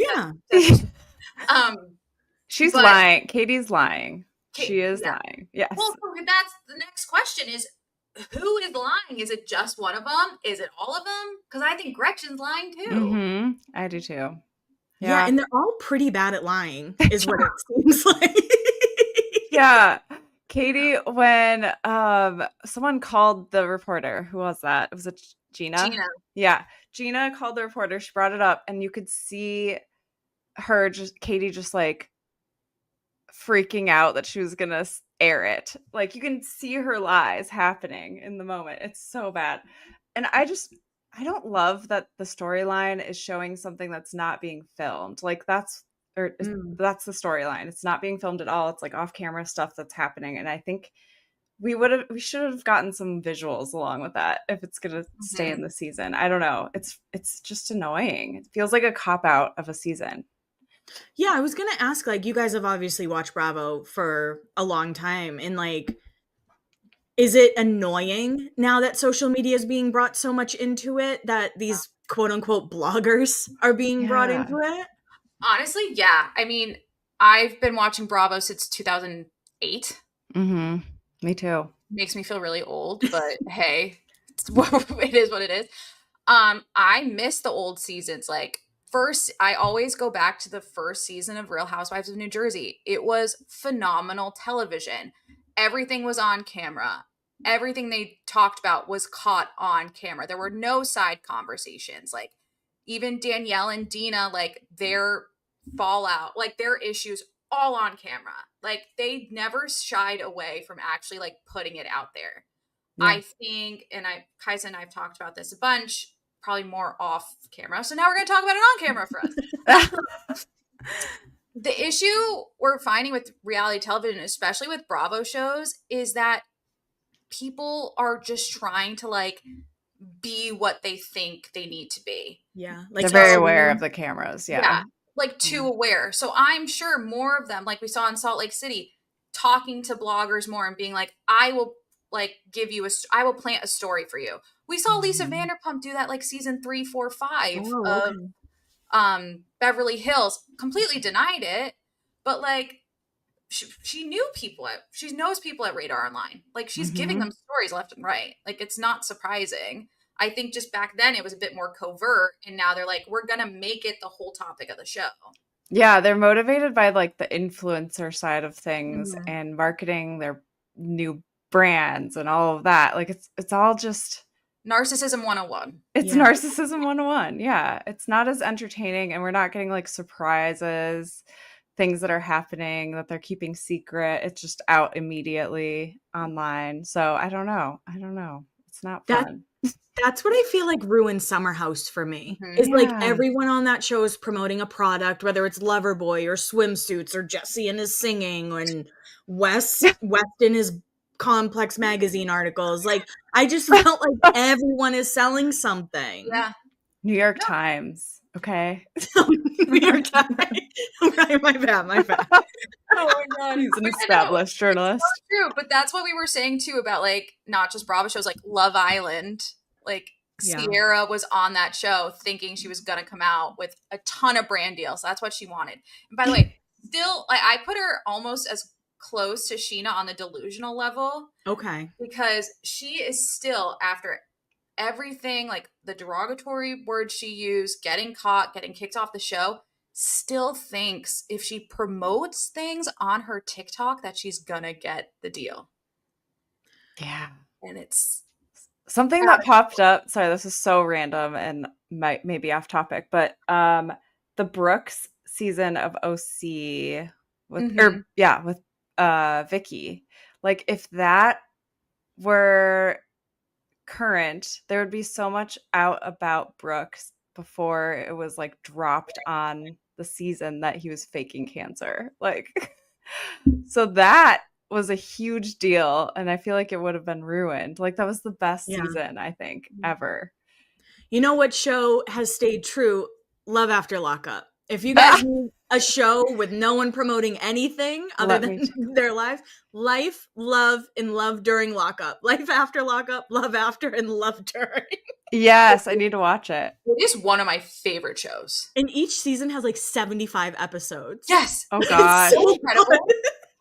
Speaker 1: she's lying. Katie's lying. She is lying. Yes.
Speaker 2: Well, that's the next question is who is lying? Is it just one of them? Is it all of them? Because I think Gretchen's lying too.
Speaker 1: I do too.
Speaker 3: Yeah, and they're all pretty bad at lying, is what it seems like.
Speaker 1: Yeah. Katie, when someone called the reporter, who was that? Was it Gina? Yeah. Gina called the reporter. She brought it up, and you could see Katie just like freaking out that she was going to air it. Like, you can see her lies happening in the moment. It's so bad. And I don't love that the storyline is showing something that's not being filmed. Like, that's the storyline. It's not being filmed at all. It's like off camera stuff that's happening. And I think we should have gotten some visuals along with that if it's going to stay in the season. I don't know. It's just annoying. It feels like a cop out of a season.
Speaker 3: Yeah, I was going to ask, like, you guys have obviously watched Bravo for a long time, and like, is it annoying now that social media is being brought so much into it that these quote unquote bloggers are being brought into it?
Speaker 2: Honestly, yeah. I mean, I've been watching Bravo since 2008.
Speaker 1: Me too.
Speaker 2: Makes me feel really old, but hey, it is what it is. I miss the old seasons. Like, I always go back to the first season of Real Housewives of New Jersey. It was phenomenal television. Everything was on camera. Everything they talked about was caught on camera. There were no side conversations. Like even Danielle and Dina, like their fallout, like their issues all on camera. Like they never shied away from actually like putting it out there. Yeah. I think, and Kajsa and I have talked about this a bunch, probably more off camera. So now we're going to talk about it on camera for us. The issue we're finding with reality television, especially with Bravo shows, is that people are just trying to like be what they think they need to be.
Speaker 3: Yeah.
Speaker 1: Like they're very aware of the cameras. Yeah.
Speaker 2: Like too aware. So I'm sure more of them, like we saw in Salt Lake City, talking to bloggers more and being like, I will like I will plant a story for you. We saw Lisa Vanderpump do that like season 3, 4, 5 of Beverly Hills. Completely denied it, but like she knew people she knows people at Radar Online. Like she's giving them stories left and right. Like it's not surprising. I think just back then it was a bit more covert, and now they're like, we're gonna make it the whole topic of the show.
Speaker 1: Yeah, they're motivated by like the influencer side of things and marketing their new brands and all of that. Like it's all just
Speaker 2: narcissism 101.
Speaker 1: It's narcissism 101. Yeah. It's not as entertaining, and we're not getting like surprises, things that are happening that they're keeping secret. It's just out immediately online. So I don't know. It's not fun.
Speaker 3: That's what I feel like ruined Summer House for me. Is like everyone on that show is promoting a product, whether it's Loverboy or swimsuits or Jesse and his singing and West in his Complex magazine articles. Like I just felt like everyone is selling something.
Speaker 2: Yeah.
Speaker 1: New York Times. Okay.
Speaker 3: New York Times. Right, my bad.
Speaker 2: Oh my God.
Speaker 1: He's an established journalist.
Speaker 2: It's so true, but that's what we were saying too about like not just Bravo shows, like Love Island. Like Sierra was on that show thinking she was gonna come out with a ton of brand deals. That's what she wanted. And by the way, still I put her almost as close to Sheena on the delusional level.
Speaker 3: Okay.
Speaker 2: Because she is still, after everything, like the derogatory words she used, getting caught, getting kicked off the show, still thinks if she promotes things on her TikTok that she's gonna get the deal.
Speaker 1: Yeah.
Speaker 2: And it's
Speaker 1: something that popped up. Sorry, this is so random and might maybe off topic, but the Brooks season of OC with Vicky. Like if that were current, there would be so much out about Brooks before it was like dropped on the season that he was faking cancer. Like so that was a huge deal, and I feel like it would have been ruined. Like that was the best season, I think, ever.
Speaker 3: You know what show has stayed true? Love After Lockup. If you guys need a show with no one promoting anything other than their life, love, and love during lockup. Life after lockup, love after, and love during.
Speaker 1: Yes, I need to watch it.
Speaker 2: It is one of my favorite shows.
Speaker 3: And each season has like 75 episodes.
Speaker 2: Yes.
Speaker 1: Oh gosh.
Speaker 2: So incredible.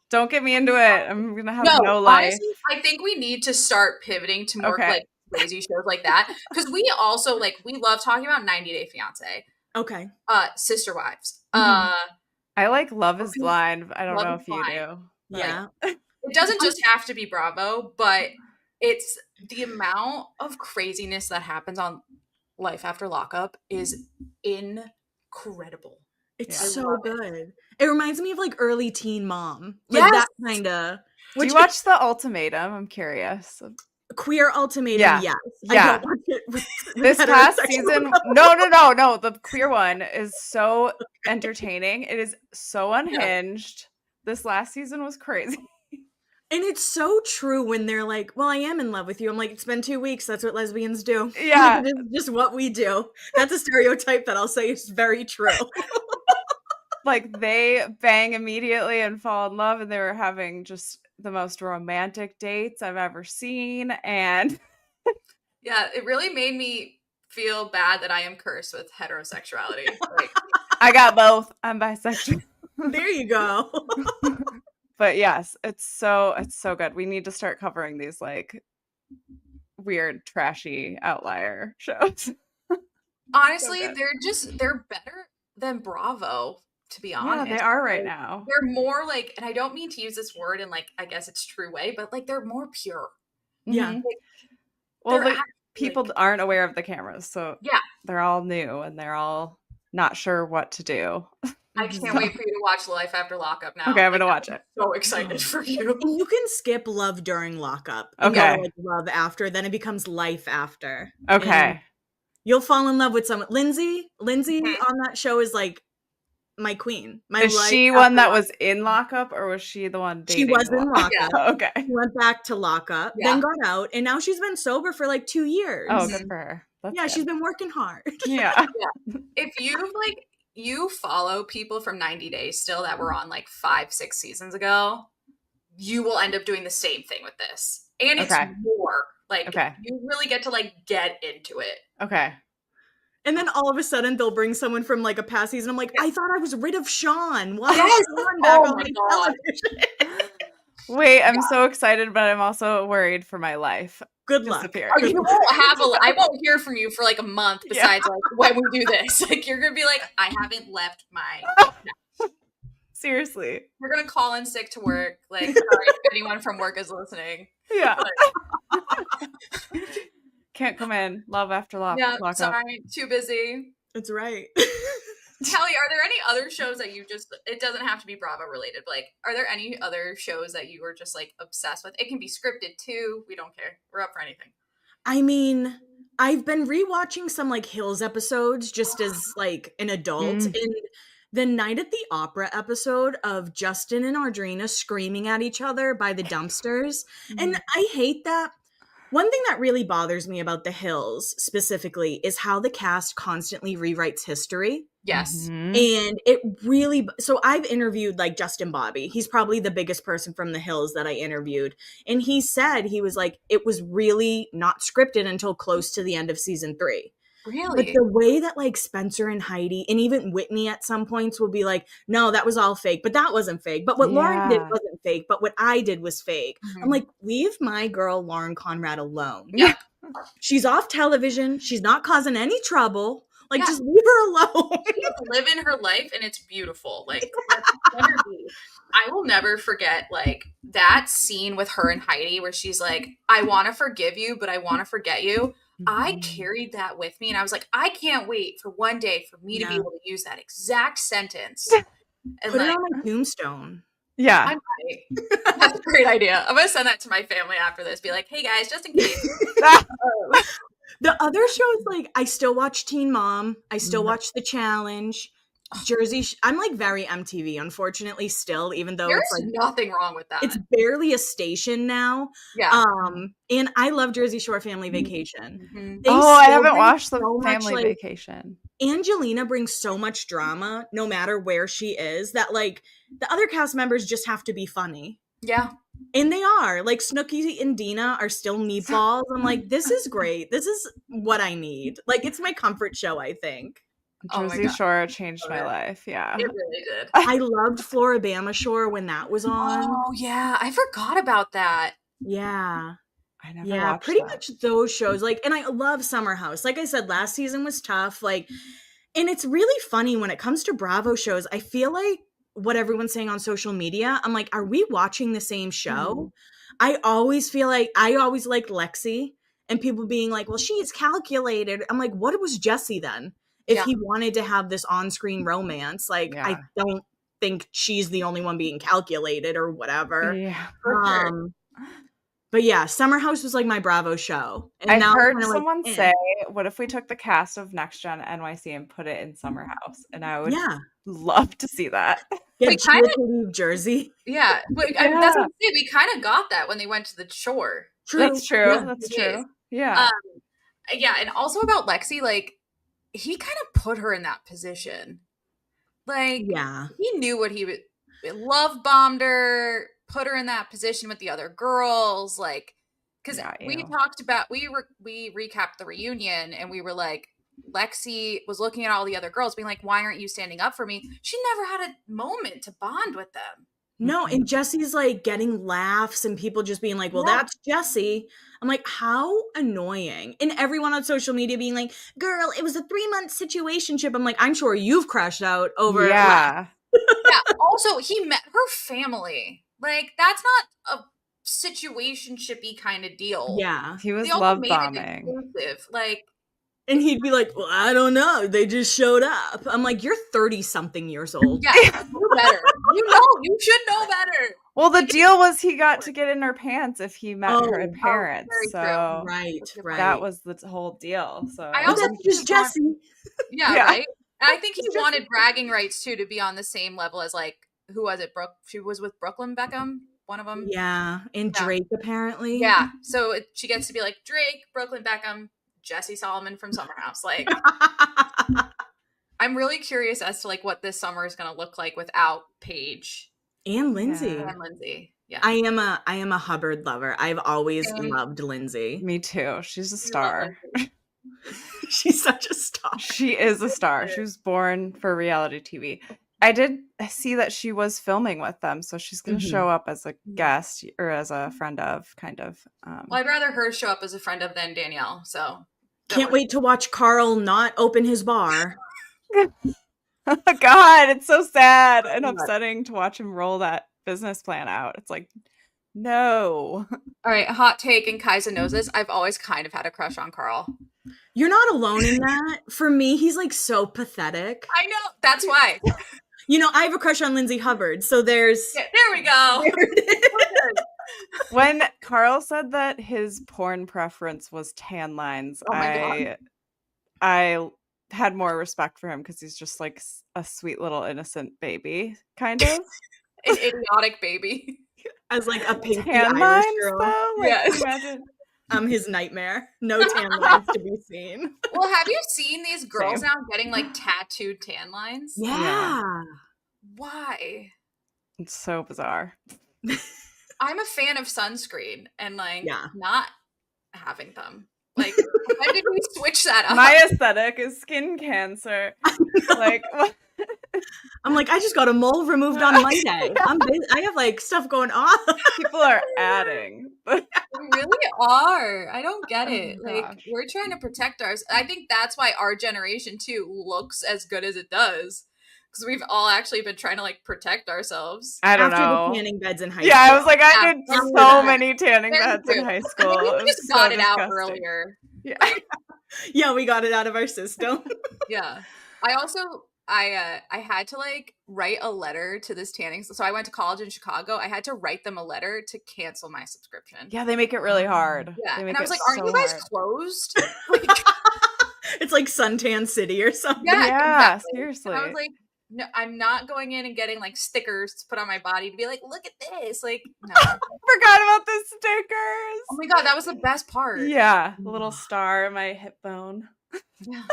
Speaker 1: Don't get me into it. I'm gonna have no life.
Speaker 2: Honestly, I think we need to start pivoting to more like crazy shows like that, because we also we love talking about 90 Day Fiance.
Speaker 3: Okay.
Speaker 2: Sister Wives.
Speaker 1: I like Love is Blind. I don't know if you do.
Speaker 3: Yeah.
Speaker 2: It doesn't just have to be Bravo, but it's the amount of craziness that happens on Life After Lockup is incredible.
Speaker 3: It's so good. It reminds me of like early teen mom. Like that kind of.
Speaker 1: Do you watch The Ultimatum? I'm curious.
Speaker 3: Queer Ultimatum, yes.
Speaker 1: Yeah.
Speaker 3: I don't watch it with
Speaker 1: this past season. No. The queer one is so entertaining. It is so unhinged. This last season was crazy.
Speaker 3: And it's so true when they're like, well, I am in love with you. I'm like, it's been 2 weeks. That's what lesbians do.
Speaker 1: Yeah.
Speaker 3: It's just what we do. That's a stereotype that I'll say is very true.
Speaker 1: Like they bang immediately and fall in love, and they were having just the most romantic dates I've ever seen. And
Speaker 2: yeah, it really made me feel bad that I am cursed with heterosexuality.
Speaker 1: I got both. I'm bisexual.
Speaker 3: There you go.
Speaker 1: But yes, it's so good. We need to start covering these like weird, trashy outlier shows.
Speaker 2: Honestly,
Speaker 1: So good.
Speaker 2: they're better than Bravo, to be honest.
Speaker 1: Yeah, they are right
Speaker 2: Like,
Speaker 1: now.
Speaker 2: they're more like, and I don't mean to use this word in like, I guess it's true way, but like they're more pure.
Speaker 3: Yeah.
Speaker 1: Mhm.
Speaker 2: Like,
Speaker 1: Well,
Speaker 2: they're
Speaker 1: the
Speaker 2: actually,
Speaker 1: people
Speaker 2: like,
Speaker 1: aren't aware of the cameras, so
Speaker 2: yeah.
Speaker 1: they're all new and they're all not sure what to do.
Speaker 2: I can't
Speaker 1: So,
Speaker 2: wait for you to watch Life After Lockup
Speaker 1: okay,
Speaker 2: now.
Speaker 1: I'm
Speaker 2: Like,
Speaker 1: gonna watch
Speaker 2: I'm
Speaker 1: it.
Speaker 2: so excited for you.
Speaker 3: And you can skip love during lockup and go to
Speaker 1: Okay.
Speaker 3: like love after, then it becomes life after. And
Speaker 1: Okay.
Speaker 3: you'll fall in love with someone. Lindsay
Speaker 2: Mhm.
Speaker 3: on that show is like my queen. My
Speaker 1: Is
Speaker 3: life
Speaker 1: she one
Speaker 3: after
Speaker 1: that
Speaker 3: lockup.
Speaker 1: was in lockup or was she the one
Speaker 3: She
Speaker 1: dating
Speaker 3: was
Speaker 1: the
Speaker 3: in
Speaker 2: Yeah.
Speaker 3: lockup.
Speaker 1: Okay.
Speaker 3: She went back to lockup, then
Speaker 2: Yeah.
Speaker 3: got out, and now she's been sober for like 2 years.
Speaker 1: Oh, good for her. That's
Speaker 3: Yeah, she's
Speaker 1: good.
Speaker 3: been working hard.
Speaker 1: Yeah.
Speaker 2: If you follow people from 90 Days still that were on like 5, 6 seasons ago, you will end up doing the same thing with this. And it's
Speaker 1: Okay.
Speaker 2: more. Like,
Speaker 1: Okay.
Speaker 2: you really get to like get into it.
Speaker 1: Okay.
Speaker 3: And then all of a sudden they'll bring someone from like a past season. I'm like, I thought I was rid of Sean. Why is
Speaker 2: Yes!
Speaker 3: Sean back
Speaker 2: Oh
Speaker 3: on
Speaker 2: my
Speaker 3: my
Speaker 2: God.
Speaker 3: television?
Speaker 1: Wait, I'm so excited, but I'm also worried for my life.
Speaker 3: Good luck.
Speaker 1: Disappearing.
Speaker 2: Oh, you won't have I won't hear from you for like a month
Speaker 1: Yeah.
Speaker 2: besides like when we do this. Like, you're gonna be like, I haven't left my
Speaker 1: Seriously.
Speaker 2: We're gonna call in sick to work. Like, sorry if anyone from work is listening.
Speaker 1: Yeah.
Speaker 2: But,
Speaker 1: Can't come in. Love after
Speaker 2: yeah,
Speaker 1: lockup.
Speaker 2: sorry, too busy.
Speaker 3: That's right.
Speaker 2: Kelly, are there any other shows that you just, it doesn't have to be Bravo related, but like, are there any other shows that you were just like obsessed with? It can be scripted too. We don't care. We're up for anything.
Speaker 3: I mean, I've been rewatching some like Hills episodes just as like an adult. And the Night at the Opera episode of Justin and Audrina screaming at each other by the dumpsters. And I hate that. One thing that really bothers me about The Hills specifically is how the cast constantly rewrites history.
Speaker 2: Yes.
Speaker 3: And it really, so I've interviewed like Justin Bobby. He's probably the biggest person from The Hills that I interviewed. And he said, he was like, it was really not scripted until close to the end of season 3.
Speaker 2: Really?
Speaker 3: But the way that like Spencer and Heidi and even Whitney at some points will be like, no, that was all fake, but that wasn't fake. But what Lauren did wasn't fake, but what I did was fake. I'm like, leave my girl Lauren Conrad alone.
Speaker 2: Yeah.
Speaker 3: She's off television. She's not causing any trouble. Like, just leave her alone.
Speaker 2: She's living her life and it's beautiful. Like, I will never forget like that scene with her and Heidi where she's like, I want to forgive you, but I want to forget you. I carried that with me and I was like, I can't wait for one day for me to be able to use that exact sentence. And
Speaker 3: put it on my tombstone.
Speaker 1: Yeah.
Speaker 2: I might. That's a great idea. I'm going to send that to my family after this. Be like, hey guys, just in case.
Speaker 3: The other shows, like, I still watch Teen Mom. I still watch The Challenge. Jersey. I'm like very MTV, unfortunately, still, even though
Speaker 2: There's
Speaker 3: it's like
Speaker 2: nothing wrong with that.
Speaker 3: It's barely a station now.
Speaker 2: Yeah.
Speaker 3: And I love Jersey Shore Family Vacation.
Speaker 1: I haven't watched the Family Vacation.
Speaker 3: Angelina brings so much drama, no matter where she is, that like the other cast members just have to be funny.
Speaker 2: Yeah.
Speaker 3: And they are. Like Snooki and Dina are still meatballs. I'm like, this is great. This is what I need. Like, it's my comfort show, I think.
Speaker 1: Jersey Shore changed my life. Yeah.
Speaker 2: It really did.
Speaker 3: I loved Floribama Shore when that was on.
Speaker 2: Oh, yeah. I forgot about that.
Speaker 3: Yeah.
Speaker 1: I never watched
Speaker 3: pretty
Speaker 1: that.
Speaker 3: much those shows. Like, and I love Summer House. Like I said, last season was tough. Like, and it's really funny when it comes to Bravo shows. I feel like what everyone's saying on social media, I'm like, are we watching the same show? I always feel like I always liked Lexi and people being like, well, she's calculated. I'm like, what was Jesse then? If he wanted to have this on-screen romance, like, I don't think she's the only one being calculated or whatever.
Speaker 1: Yeah.
Speaker 3: But yeah, Summer House was like my Bravo show. And
Speaker 1: I
Speaker 3: now
Speaker 1: heard someone say, what if we took the cast of Next Gen NYC and put it in Summer House? And I would love to see that.
Speaker 3: We kind of leave Jersey.
Speaker 2: Yeah. But, that's what I'm saying. We kind of got that when they went to the shore.
Speaker 1: That's true. Yeah, that's true. Yeah.
Speaker 2: Yeah. And also about Lexi, like, he kind of put her in that position. Like, he knew what he would love bombed her, put her in that position with the other girls. Like, because we talked about, we recapped the reunion and we were like, Lexi was looking at all the other girls being like, why aren't you standing up for me? She never had a moment to bond with them.
Speaker 3: No, and Jesse's like getting laughs and people just being like, well, that's Jesse. I'm like, how annoying. And everyone on social media being like, girl, it was a 3-month situationship. I'm like, I'm sure you've crashed out over.
Speaker 1: Yeah.
Speaker 2: Yeah. Also, he met her family. Like, that's not a situationshipy kind of deal.
Speaker 3: Yeah.
Speaker 1: He was
Speaker 2: They also
Speaker 1: love
Speaker 2: made
Speaker 1: bombing.
Speaker 2: it exclusive. Like,
Speaker 3: and he'd be like, well, I don't know. They just showed up. I'm like, you're 30-something years old.
Speaker 2: Yeah, you know better. You should know better.
Speaker 1: Well, the deal was he got to get in her pants if he met her parents.
Speaker 2: Very
Speaker 1: so
Speaker 2: true.
Speaker 3: Right.
Speaker 1: that was the whole deal. So
Speaker 2: I also
Speaker 3: that's just Jesse.
Speaker 2: Yeah, right. And I think he wanted bragging rights too to be on the same level as like who was it? She was with Brooklyn Beckham, one of them.
Speaker 3: Yeah, and Drake apparently.
Speaker 2: Yeah, so she gets to be like Drake, Brooklyn Beckham, Jesse Solomon from Summer House. Like, I'm really curious as to like what this summer is going to look like without Paige
Speaker 3: and Lindsay.
Speaker 2: And Lindsay. Yeah,
Speaker 3: I am a Hubbard lover. I've always loved Lindsay.
Speaker 1: Me too. She's a star.
Speaker 3: She's such a star.
Speaker 1: She is a star. She was born for reality TV. I did see that she was filming with them, so she's going to show up as a guest or as a friend of, kind of.
Speaker 2: Well, I'd rather her show up as a friend of than Danielle. So
Speaker 3: can't wait to watch Carl not open his bar.
Speaker 1: God, it's so sad and upsetting to watch him roll that business plan out. It's like, no.
Speaker 2: All right, hot take, and Kajsa knows this. I've always kind of had a crush on Carl.
Speaker 3: You're not alone in that. For me, he's like so pathetic.
Speaker 2: I know. That's why.
Speaker 3: You know, I have a crush on Lindsay Hubbard, so there's...
Speaker 2: Yeah, there we go.
Speaker 1: When Carl said that his porn preference was tan lines, I had more respect for him because he's just like a sweet little innocent baby, kind of.
Speaker 2: An idiotic baby.
Speaker 3: As like a pinky
Speaker 1: tan
Speaker 3: Irish
Speaker 1: lines,
Speaker 3: girl.
Speaker 1: though? Like,
Speaker 2: yes.
Speaker 1: Imagine.
Speaker 3: I'm his nightmare. No tan lines to be seen.
Speaker 2: Well, have you seen these girls now getting like tattooed tan lines?
Speaker 3: Yeah.
Speaker 2: Why?
Speaker 1: It's so bizarre.
Speaker 2: I'm a fan of sunscreen and like not having them. Like, when did we switch that up?
Speaker 1: My aesthetic is skin cancer. Like, what?
Speaker 3: I'm like, I just got a mole removed on Monday. I have like stuff going on.
Speaker 1: People are adding.
Speaker 2: We really are. I don't get it. Like,
Speaker 1: gosh.
Speaker 2: we're trying to protect ours. I think that's why our generation too looks as good as it does. Because we've all actually been trying to like protect ourselves.
Speaker 1: I don't
Speaker 3: After
Speaker 1: know.
Speaker 3: the tanning beds in high school.
Speaker 1: Yeah, I was like, I did so many tanning
Speaker 2: Very
Speaker 1: beds
Speaker 2: true.
Speaker 1: in high school.
Speaker 2: I think we
Speaker 1: It
Speaker 2: just
Speaker 1: was
Speaker 2: got
Speaker 1: so
Speaker 2: it out
Speaker 1: disgusting.
Speaker 2: earlier.
Speaker 1: Yeah.
Speaker 3: Yeah, we got it out of our system.
Speaker 2: Yeah. I also I had to like write a letter to this tanning. So I went to college in Chicago. I had to write them a letter to cancel my subscription.
Speaker 1: Yeah, they make it really hard.
Speaker 2: Yeah.
Speaker 1: They
Speaker 2: And
Speaker 1: make
Speaker 2: I was
Speaker 1: it
Speaker 2: like, aren't
Speaker 1: so
Speaker 2: you guys
Speaker 1: hard.
Speaker 2: closed?
Speaker 3: It's like Suntan City or something.
Speaker 2: Yeah, exactly.
Speaker 1: Seriously.
Speaker 2: And I was like, no, I'm not going in and getting like stickers to put on my body to be like, look at this. Like, no.
Speaker 1: Forgot about the stickers.
Speaker 2: Oh my God, that was the best part.
Speaker 1: Yeah, a little star in my hip bone.
Speaker 2: Yeah.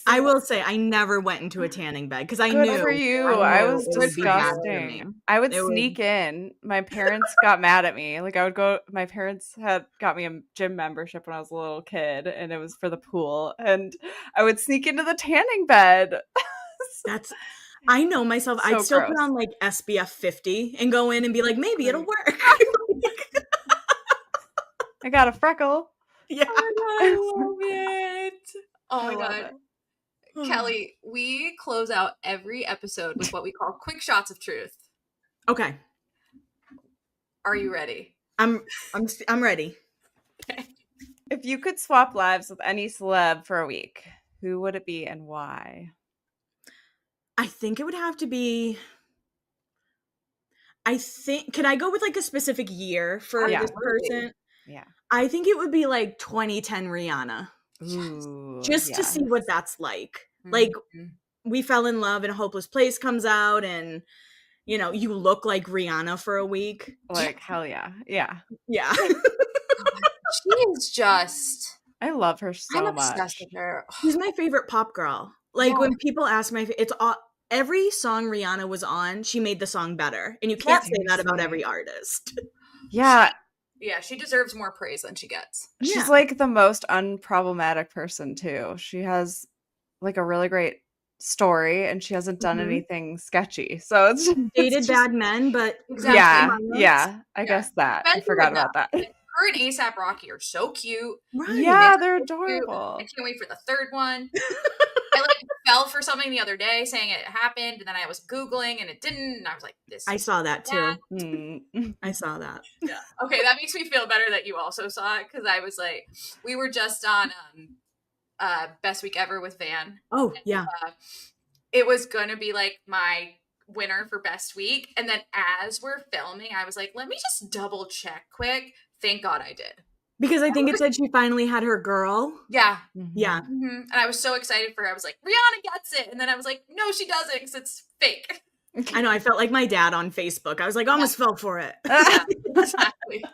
Speaker 3: I will say I never went into a tanning bed because I
Speaker 1: Good
Speaker 3: knew.
Speaker 1: for you.
Speaker 3: I
Speaker 1: was
Speaker 3: it would be bad for me.
Speaker 1: disgusting. I would
Speaker 3: It would-
Speaker 1: sneak in. My parents got mad at me. Like, I would go, my parents had got me a gym membership when I was a little kid, and it was for the pool. And I would sneak into the tanning bed.
Speaker 3: I know myself.
Speaker 1: So
Speaker 3: I'd still
Speaker 1: gross.
Speaker 3: put on like SPF 50 and go in and be like, maybe it'll work.
Speaker 1: I got a freckle.
Speaker 3: Yeah.
Speaker 2: I love it. Oh my
Speaker 1: I love
Speaker 2: God.
Speaker 1: it.
Speaker 2: Kelly, we close out every episode with what we call quick shots of truth.
Speaker 3: Okay.
Speaker 2: Are you ready?
Speaker 3: I'm ready.
Speaker 1: If you could swap lives with any celeb for a week, who would it be and why?
Speaker 3: I think it would have to be. Can I go with like a specific year for this person?
Speaker 1: Yeah.
Speaker 3: I think it would be like 2010 Rihanna.
Speaker 1: Ooh,
Speaker 3: Just to see what that's like.
Speaker 2: Mhm.
Speaker 3: Like, We Fell in Love and A Hopeless Place comes out and, you know, you look like Rihanna for a week.
Speaker 1: Like, hell yeah. Yeah.
Speaker 3: Yeah.
Speaker 2: She is just.
Speaker 1: I love her so
Speaker 2: I'm
Speaker 1: much.
Speaker 2: obsessed with her.
Speaker 3: She's my favorite pop girl. Like,
Speaker 2: Yeah.
Speaker 3: when people ask it's all, every song Rihanna was on, she made the song better. And you can't say that about every artist.
Speaker 1: Yeah.
Speaker 2: Yeah, she deserves more praise than she gets.
Speaker 1: She's
Speaker 3: Yeah.
Speaker 1: like the most unproblematic person too. She has like a really great story, and she hasn't done anything sketchy. So it's
Speaker 3: dated bad men, but
Speaker 1: yeah. I guess that I forgot about that.
Speaker 2: Her and A$AP Rocky are so cute.
Speaker 3: Right.
Speaker 1: Yeah, they're adorable.
Speaker 2: I can't wait for the third one. I fell for something the other day saying it happened, and then I was Googling and it didn't, and I was like, "This."
Speaker 3: I saw that too. I saw that.
Speaker 2: Yeah. Okay, that makes me feel better that you also saw it, because I was like, we were just on Best Week Ever with Van.
Speaker 3: Oh, yeah.
Speaker 2: It was gonna be like my winner for Best Week, and then as we're filming, I was like, let me just double check quick. Thank God I did.
Speaker 3: Because I think it said she finally had her girl.
Speaker 2: Yeah.
Speaker 3: Yeah.
Speaker 2: And I was so excited for her. I was like, Rihanna gets it. And then I was like, no, she doesn't, because it's fake.
Speaker 3: I know. I felt like my dad on Facebook. I was like, almost fell for it.
Speaker 2: Yeah, exactly.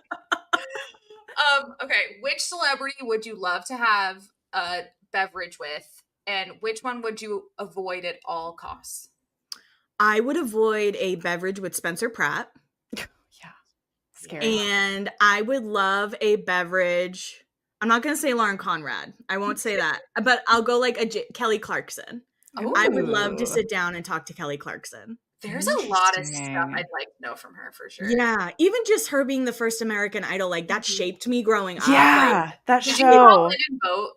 Speaker 2: Okay. Which celebrity would you love to have a beverage with? And which one would you avoid at all costs?
Speaker 3: I would avoid a beverage with Spencer Pratt.
Speaker 1: Scary.
Speaker 3: And I would love a beverage. I'm not going to say Lauren Conrad. I won't say that. But I'll go like Kelly Clarkson.
Speaker 2: Ooh.
Speaker 3: I would love to sit down and talk to Kelly Clarkson.
Speaker 2: There's a lot of stuff I'd like to know from her for sure.
Speaker 3: Yeah. Even just her being the first American Idol, like that shaped me growing up.
Speaker 1: Yeah.
Speaker 3: Like,
Speaker 1: that
Speaker 2: did
Speaker 1: show.
Speaker 2: you all live and vote?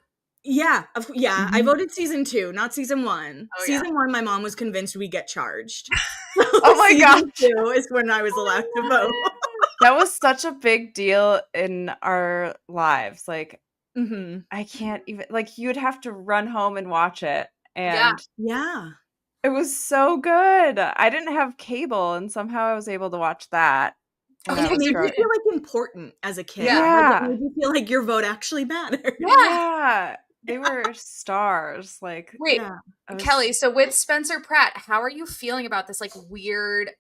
Speaker 3: Yeah. I voted season 2, not season 1.
Speaker 2: Oh,
Speaker 3: season 1, my mom was convinced we'd get charged.
Speaker 1: Oh my God.
Speaker 3: Season 2 is when I was allowed to vote.
Speaker 1: That was such a big deal in our lives. Like,
Speaker 3: I
Speaker 1: can't even, like, you'd have to run home and watch it. And
Speaker 3: yeah.
Speaker 1: It was so good. I didn't have cable, and somehow I was able to watch that.
Speaker 3: It made you feel like important as a kid.
Speaker 1: Yeah.
Speaker 3: Like, it made you feel like your vote actually mattered.
Speaker 1: Yeah. They were stars. Like,
Speaker 2: wait, Kelly, so with Spencer Pratt, how are you feeling about this like weird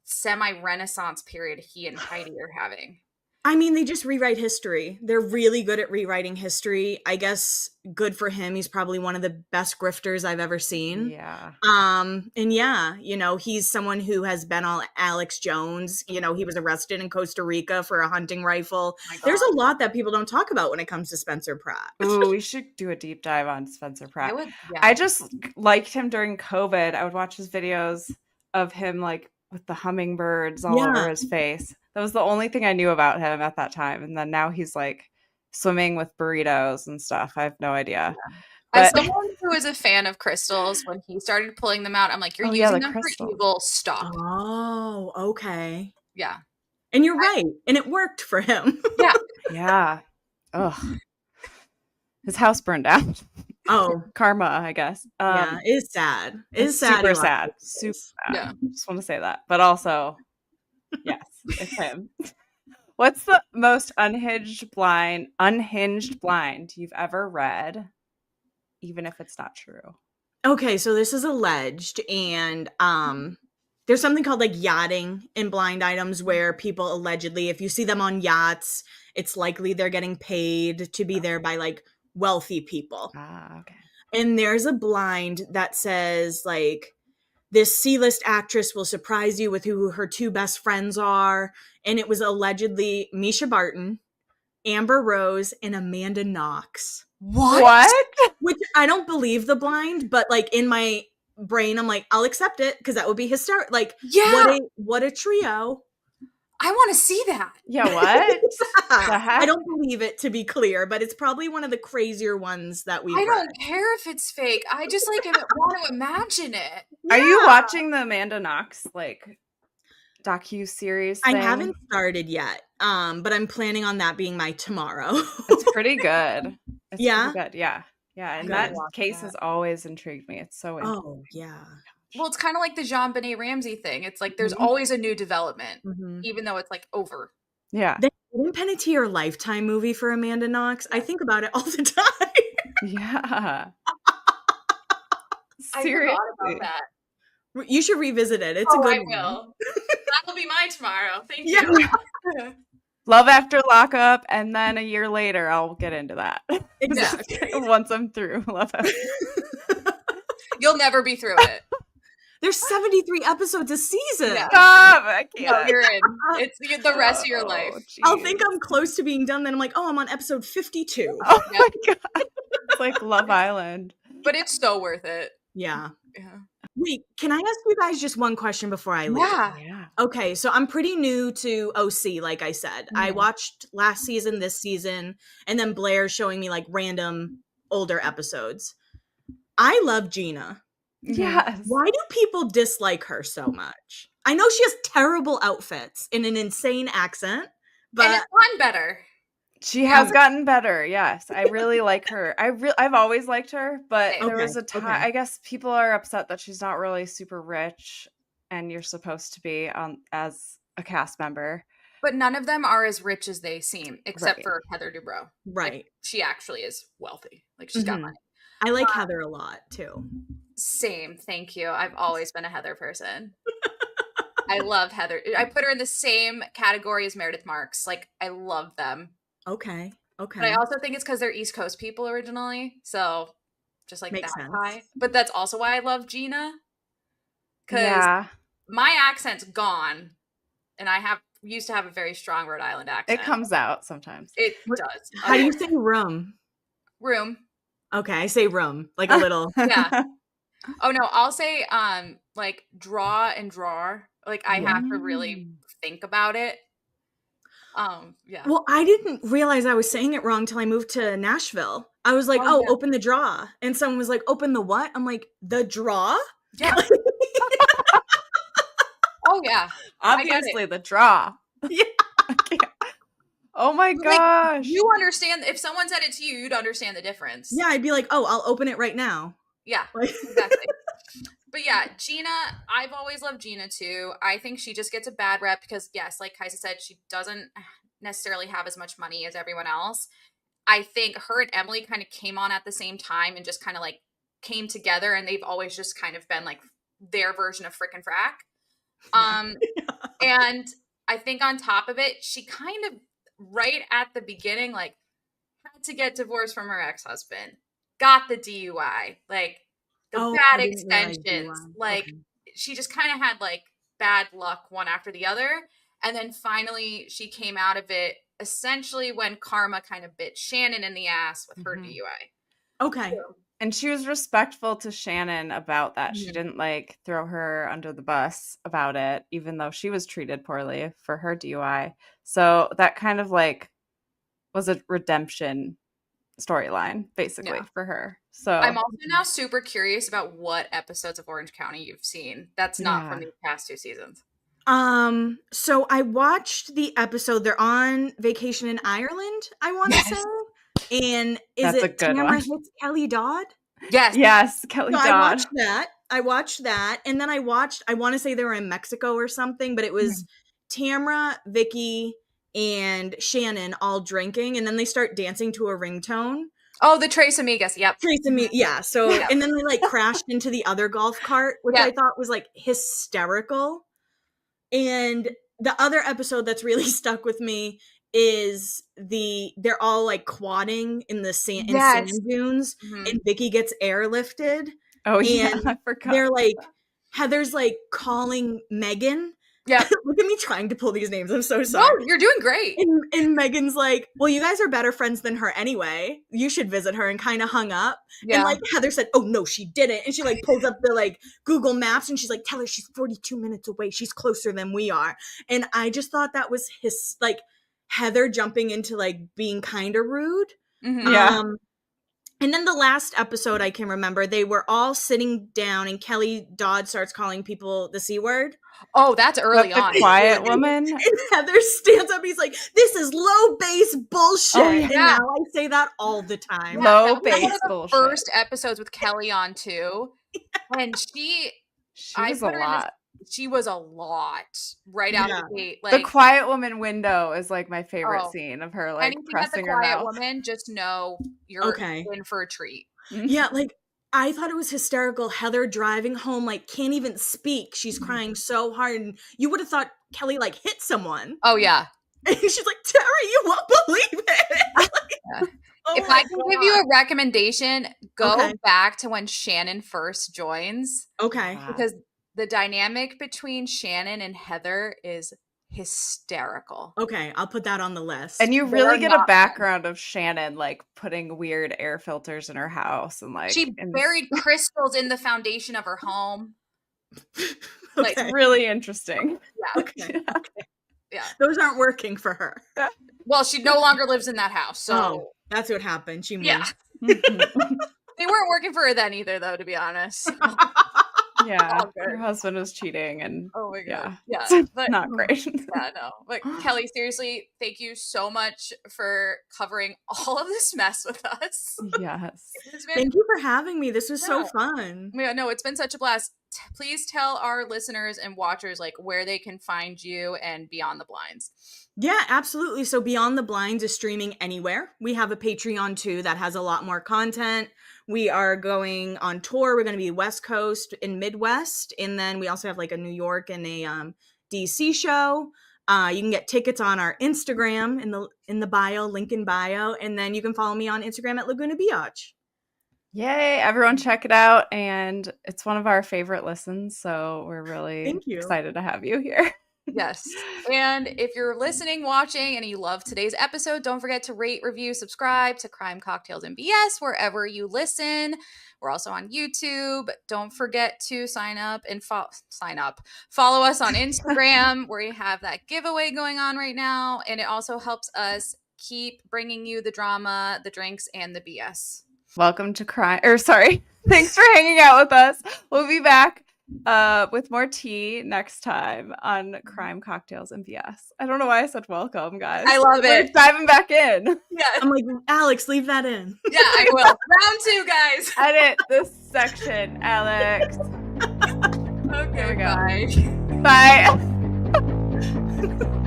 Speaker 2: semi-renaissance period he and Heidi are having?
Speaker 3: I mean, they just rewrite history. They're really good at rewriting history. I guess good for him. He's probably one of the best grifters I've ever seen.
Speaker 1: Yeah.
Speaker 3: And yeah, you know, he's someone who has been on Alex Jones. You know, he was arrested in Costa Rica for a hunting rifle. There's a lot that people don't talk about when it comes to Spencer Pratt.
Speaker 1: Ooh, we should do a deep dive on Spencer Pratt. I just liked him during COVID. I would watch his videos of him like with the hummingbirds all over his face. That was the only thing I knew about him at that time. And then now he's like swimming with burritos and stuff. I have no idea.
Speaker 2: Yeah. As someone who is a fan of crystals, when he started pulling them out, I'm like, you're using them for evil. Stop.
Speaker 3: Oh, okay.
Speaker 2: Yeah.
Speaker 3: And you're right. And it worked for him.
Speaker 2: Yeah.
Speaker 1: Yeah. Ugh. His house burned down.
Speaker 3: Oh.
Speaker 1: Karma, I guess.
Speaker 3: Yeah, it's sad. It's
Speaker 1: sad. Super
Speaker 3: sad.
Speaker 1: Super sad.
Speaker 2: Yeah.
Speaker 1: Just want to say that. But also, yes, it's him. What's the most unhinged blind you've ever read, even if it's not true?
Speaker 3: Okay, so this is alleged, and there's something called like yachting in blind items where people allegedly, if you see them on yachts, it's likely they're getting paid to be there by like wealthy people.
Speaker 1: Ah, okay.
Speaker 3: And there's a blind that says like, this C-list actress will surprise you with who her 2 best friends are. And it was allegedly Misha Barton, Amber Rose, and Amanda Knox.
Speaker 1: What?
Speaker 3: Which I don't believe the blind, but like in my brain, I'm like, I'll accept it because that would be hysterical. Like, what a trio.
Speaker 2: I want to see that.
Speaker 1: Yeah, what? The heck?
Speaker 3: I don't believe it, to be clear, but it's probably one of the crazier ones that we've read.
Speaker 2: Don't care if it's fake. I just like want to imagine it.
Speaker 1: Yeah. Are you watching the Amanda Knox like docu-series thing?
Speaker 3: I haven't started yet, but I'm planning on that being my tomorrow.
Speaker 1: It's pretty good. It's pretty good. Yeah. Yeah, and that case has always intrigued me. It's so interesting.
Speaker 3: Oh, yeah.
Speaker 2: Well, it's kind of like the JonBenet Ramsey thing. It's like there's always a new development, even though it's like over.
Speaker 1: Yeah.
Speaker 3: The Hayden Panettiere Lifetime movie for Amanda Knox. I think about it all the time.
Speaker 1: Yeah.
Speaker 2: I
Speaker 1: Seriously.
Speaker 2: forgot about that.
Speaker 3: You should revisit it. It's a good
Speaker 2: I
Speaker 3: one.
Speaker 2: will. That'll be mine tomorrow. Thank you.
Speaker 1: Love After Lockup, and then a year later, I'll get into that.
Speaker 3: Exactly.
Speaker 1: Once I'm through Love After.
Speaker 2: You'll never be through it.
Speaker 3: There's 73 episodes a season.
Speaker 1: Yeah. Stop! I can't.
Speaker 2: No, you're in. It's the rest of your life.
Speaker 1: Geez.
Speaker 3: I'll think I'm close to being done. Then I'm like, oh, I'm on episode 52.
Speaker 1: Oh my God. It's like Love Island.
Speaker 2: But it's so worth it.
Speaker 3: Yeah.
Speaker 2: Yeah.
Speaker 3: Wait, can I ask you guys just one question before I leave?
Speaker 1: Yeah.
Speaker 3: Okay, so I'm pretty new to OC, like I said. I watched last season, this season, and then Blair's showing me like random older episodes. I love Gina.
Speaker 1: Yes.
Speaker 3: Why do people dislike her so much? I know she has terrible outfits and an insane accent, but
Speaker 2: and it's gotten better.
Speaker 1: She has gotten better. Yes, I really like her. I've always liked her, but there was a time. I guess people are upset that she's not really super rich, and you're supposed to be as a cast member.
Speaker 2: But none of them are as rich as they seem, except for Heather Dubrow.
Speaker 3: Right.
Speaker 2: Like, she actually is wealthy. Like, she's got money.
Speaker 3: I like Heather a lot, too.
Speaker 2: Same. Thank you. I've always been a Heather person. I love Heather. I put her in the same category as Meredith Marks. Like, I love them.
Speaker 3: Okay.
Speaker 2: But I also think it's because they're East Coast people originally. So, just like
Speaker 3: Makes
Speaker 2: that
Speaker 3: sense.
Speaker 2: high. But that's also why I love Gina. Because my accent's gone. And I used to have a very strong Rhode Island accent.
Speaker 1: It comes out sometimes.
Speaker 2: It does.
Speaker 3: How do you say room?
Speaker 2: Room.
Speaker 3: Okay, I say room. Like a little.
Speaker 2: Yeah. Oh, no. I'll say like draw and drawer. Like, I have to really think about it. Yeah.
Speaker 3: Well, I didn't realize I was saying it wrong till I moved to Nashville. I was like, open the draw. And someone was like, open the what? I'm like, the draw?
Speaker 2: Yeah. Oh, yeah.
Speaker 1: Obviously, the draw.
Speaker 3: Yeah.
Speaker 1: Oh my gosh.
Speaker 2: You understand. If someone said it to you, you'd understand the difference.
Speaker 3: Yeah, I'd be like, oh, I'll open it right now.
Speaker 2: Yeah, exactly. But yeah, Gina, I've always loved Gina too. I think she just gets a bad rep because, yes, like Kajsa said, she doesn't necessarily have as much money as everyone else. I think her and Emily kind of came on at the same time and just kind of like came together, and they've always just kind of been like their version of Frick and Frack. And I think on top of it, she kind of right at the beginning, like, had to get divorced from her ex-husband, got the DUI, like the bad extensions, like she just kind of had like bad luck one after the other. And then finally she came out of it essentially when karma kind of bit Shannon in the ass with her DUI.
Speaker 3: Okay.
Speaker 1: And she was respectful to Shannon about that. She didn't like throw her under the bus about it, even though she was treated poorly for her DUI. So that kind of like was a redemption storyline basically for her. So
Speaker 2: I'm also now super curious about what episodes of Orange County you've seen. That's not from the past 2 seasons.
Speaker 3: So I watched the episode. They're on vacation in Ireland, I want to say. And is
Speaker 1: That's
Speaker 3: it Tamara hits Kelly Dodd?
Speaker 2: Yes,
Speaker 1: Kelly
Speaker 3: So
Speaker 1: Dodd.
Speaker 3: I watched that. And then I want to say they were in Mexico or something, but it was Tamara, Vicky, and Shannon all drinking, and then they start dancing to a ringtone.
Speaker 2: Oh, the Tres Amigas. Yep.
Speaker 3: Tres Amigas. Yeah. So, and then they like crashed into the other golf cart, which I thought was like hysterical. And the other episode that's really stuck with me is they're all like quadding in the sand dunes, and Vicky gets airlifted.
Speaker 1: Oh yeah, I forgot.
Speaker 3: They're like Heather's like calling Megan.
Speaker 2: Yeah.
Speaker 3: Look at me trying to pull these names. I'm so sorry.
Speaker 2: No, you're doing great.
Speaker 3: And Megan's like, well, you guys are better friends than her anyway. You should visit her, and kind of hung up. Yeah. And like Heather said, oh no, she didn't. And she like pulls up the like Google Maps and she's like, tell her she's 42 minutes away. She's closer than we are. And I just thought that was like Heather jumping into like being kind of rude.
Speaker 1: Yeah.
Speaker 3: And then the last episode I can remember, they were all sitting down and Kelly Dodd starts calling people the C word.
Speaker 2: Oh, that's early on.
Speaker 1: The quiet woman.
Speaker 3: And Heather stands up. He's like, this is low bass bullshit.
Speaker 1: Oh, yeah.
Speaker 3: And now I say that all the time.
Speaker 1: Low bass bullshit.
Speaker 2: First episodes with Kelly on too. And she
Speaker 1: was a lot.
Speaker 2: She was a lot right out the gate. Like,
Speaker 1: the quiet woman window is like my favorite scene of her like pressing her mouth.
Speaker 2: Quiet woman, just know you're in for a treat.
Speaker 3: Yeah, like I thought it was hysterical. Heather driving home, like can't even speak. She's crying so hard. And you would have thought Kelly like hit someone.
Speaker 2: Oh yeah.
Speaker 3: And she's like, Terry, you won't believe it. Like,
Speaker 2: if I can give you a recommendation, go back to when Shannon first joins.
Speaker 3: Okay.
Speaker 2: Because the dynamic between Shannon and Heather is hysterical.
Speaker 3: Okay, I'll put that on the list.
Speaker 1: And you really get a background of Shannon like putting weird air filters in her house and like
Speaker 2: she buried crystals in the foundation of her home.
Speaker 1: Like it's really interesting.
Speaker 2: Yeah.
Speaker 3: Okay. Yeah. Those aren't working for her.
Speaker 2: Well, she no longer lives in that house. So
Speaker 3: that's what happened. She moved.
Speaker 2: Yeah. They weren't working for her then either, though, to be honest.
Speaker 1: Yeah, her husband was cheating, and
Speaker 2: oh my god, yeah,
Speaker 1: but not great.
Speaker 2: Yeah, no. But Kelli, seriously, thank you so much for covering all of this mess with us.
Speaker 1: Yes,
Speaker 3: thank you for having me. This was so fun.
Speaker 2: Yeah, no, it's been such a blast. Please tell our listeners and watchers like where they can find you and Beyond the Blinds.
Speaker 3: Yeah, absolutely. So Beyond the Blinds is streaming anywhere. We have a Patreon too that has a lot more content. We are going on tour. We're going to be West Coast and Midwest. And then we also have like a New York and a DC show. You can get tickets on our Instagram in the bio, link in bio. And then you can follow me on Instagram at Laguna Biatch.
Speaker 1: Yay, everyone check it out. And it's one of our favorite listens. So we're really excited to have you here.
Speaker 2: Yes. And if you're listening, watching, and you love today's episode, don't forget to rate, review, subscribe to Crime, Cocktails, and BS wherever you listen. We're also on YouTube. Don't forget to sign up. Follow us on Instagram where we have that giveaway going on right now. And it also helps us keep bringing you the drama, the drinks, and the BS.
Speaker 1: Welcome to thanks for hanging out with us. We'll be back with more tea next time on Crime, Cocktails, and BS. I don't know why I said welcome, guys.
Speaker 2: I love it.
Speaker 1: We're diving back in.
Speaker 2: Yeah.
Speaker 3: I'm like, Alex, leave that in.
Speaker 2: Yeah, I will. Round 2, guys.
Speaker 1: Edit this section, Alex.
Speaker 2: Okay,
Speaker 1: here we go. Bye. Bye.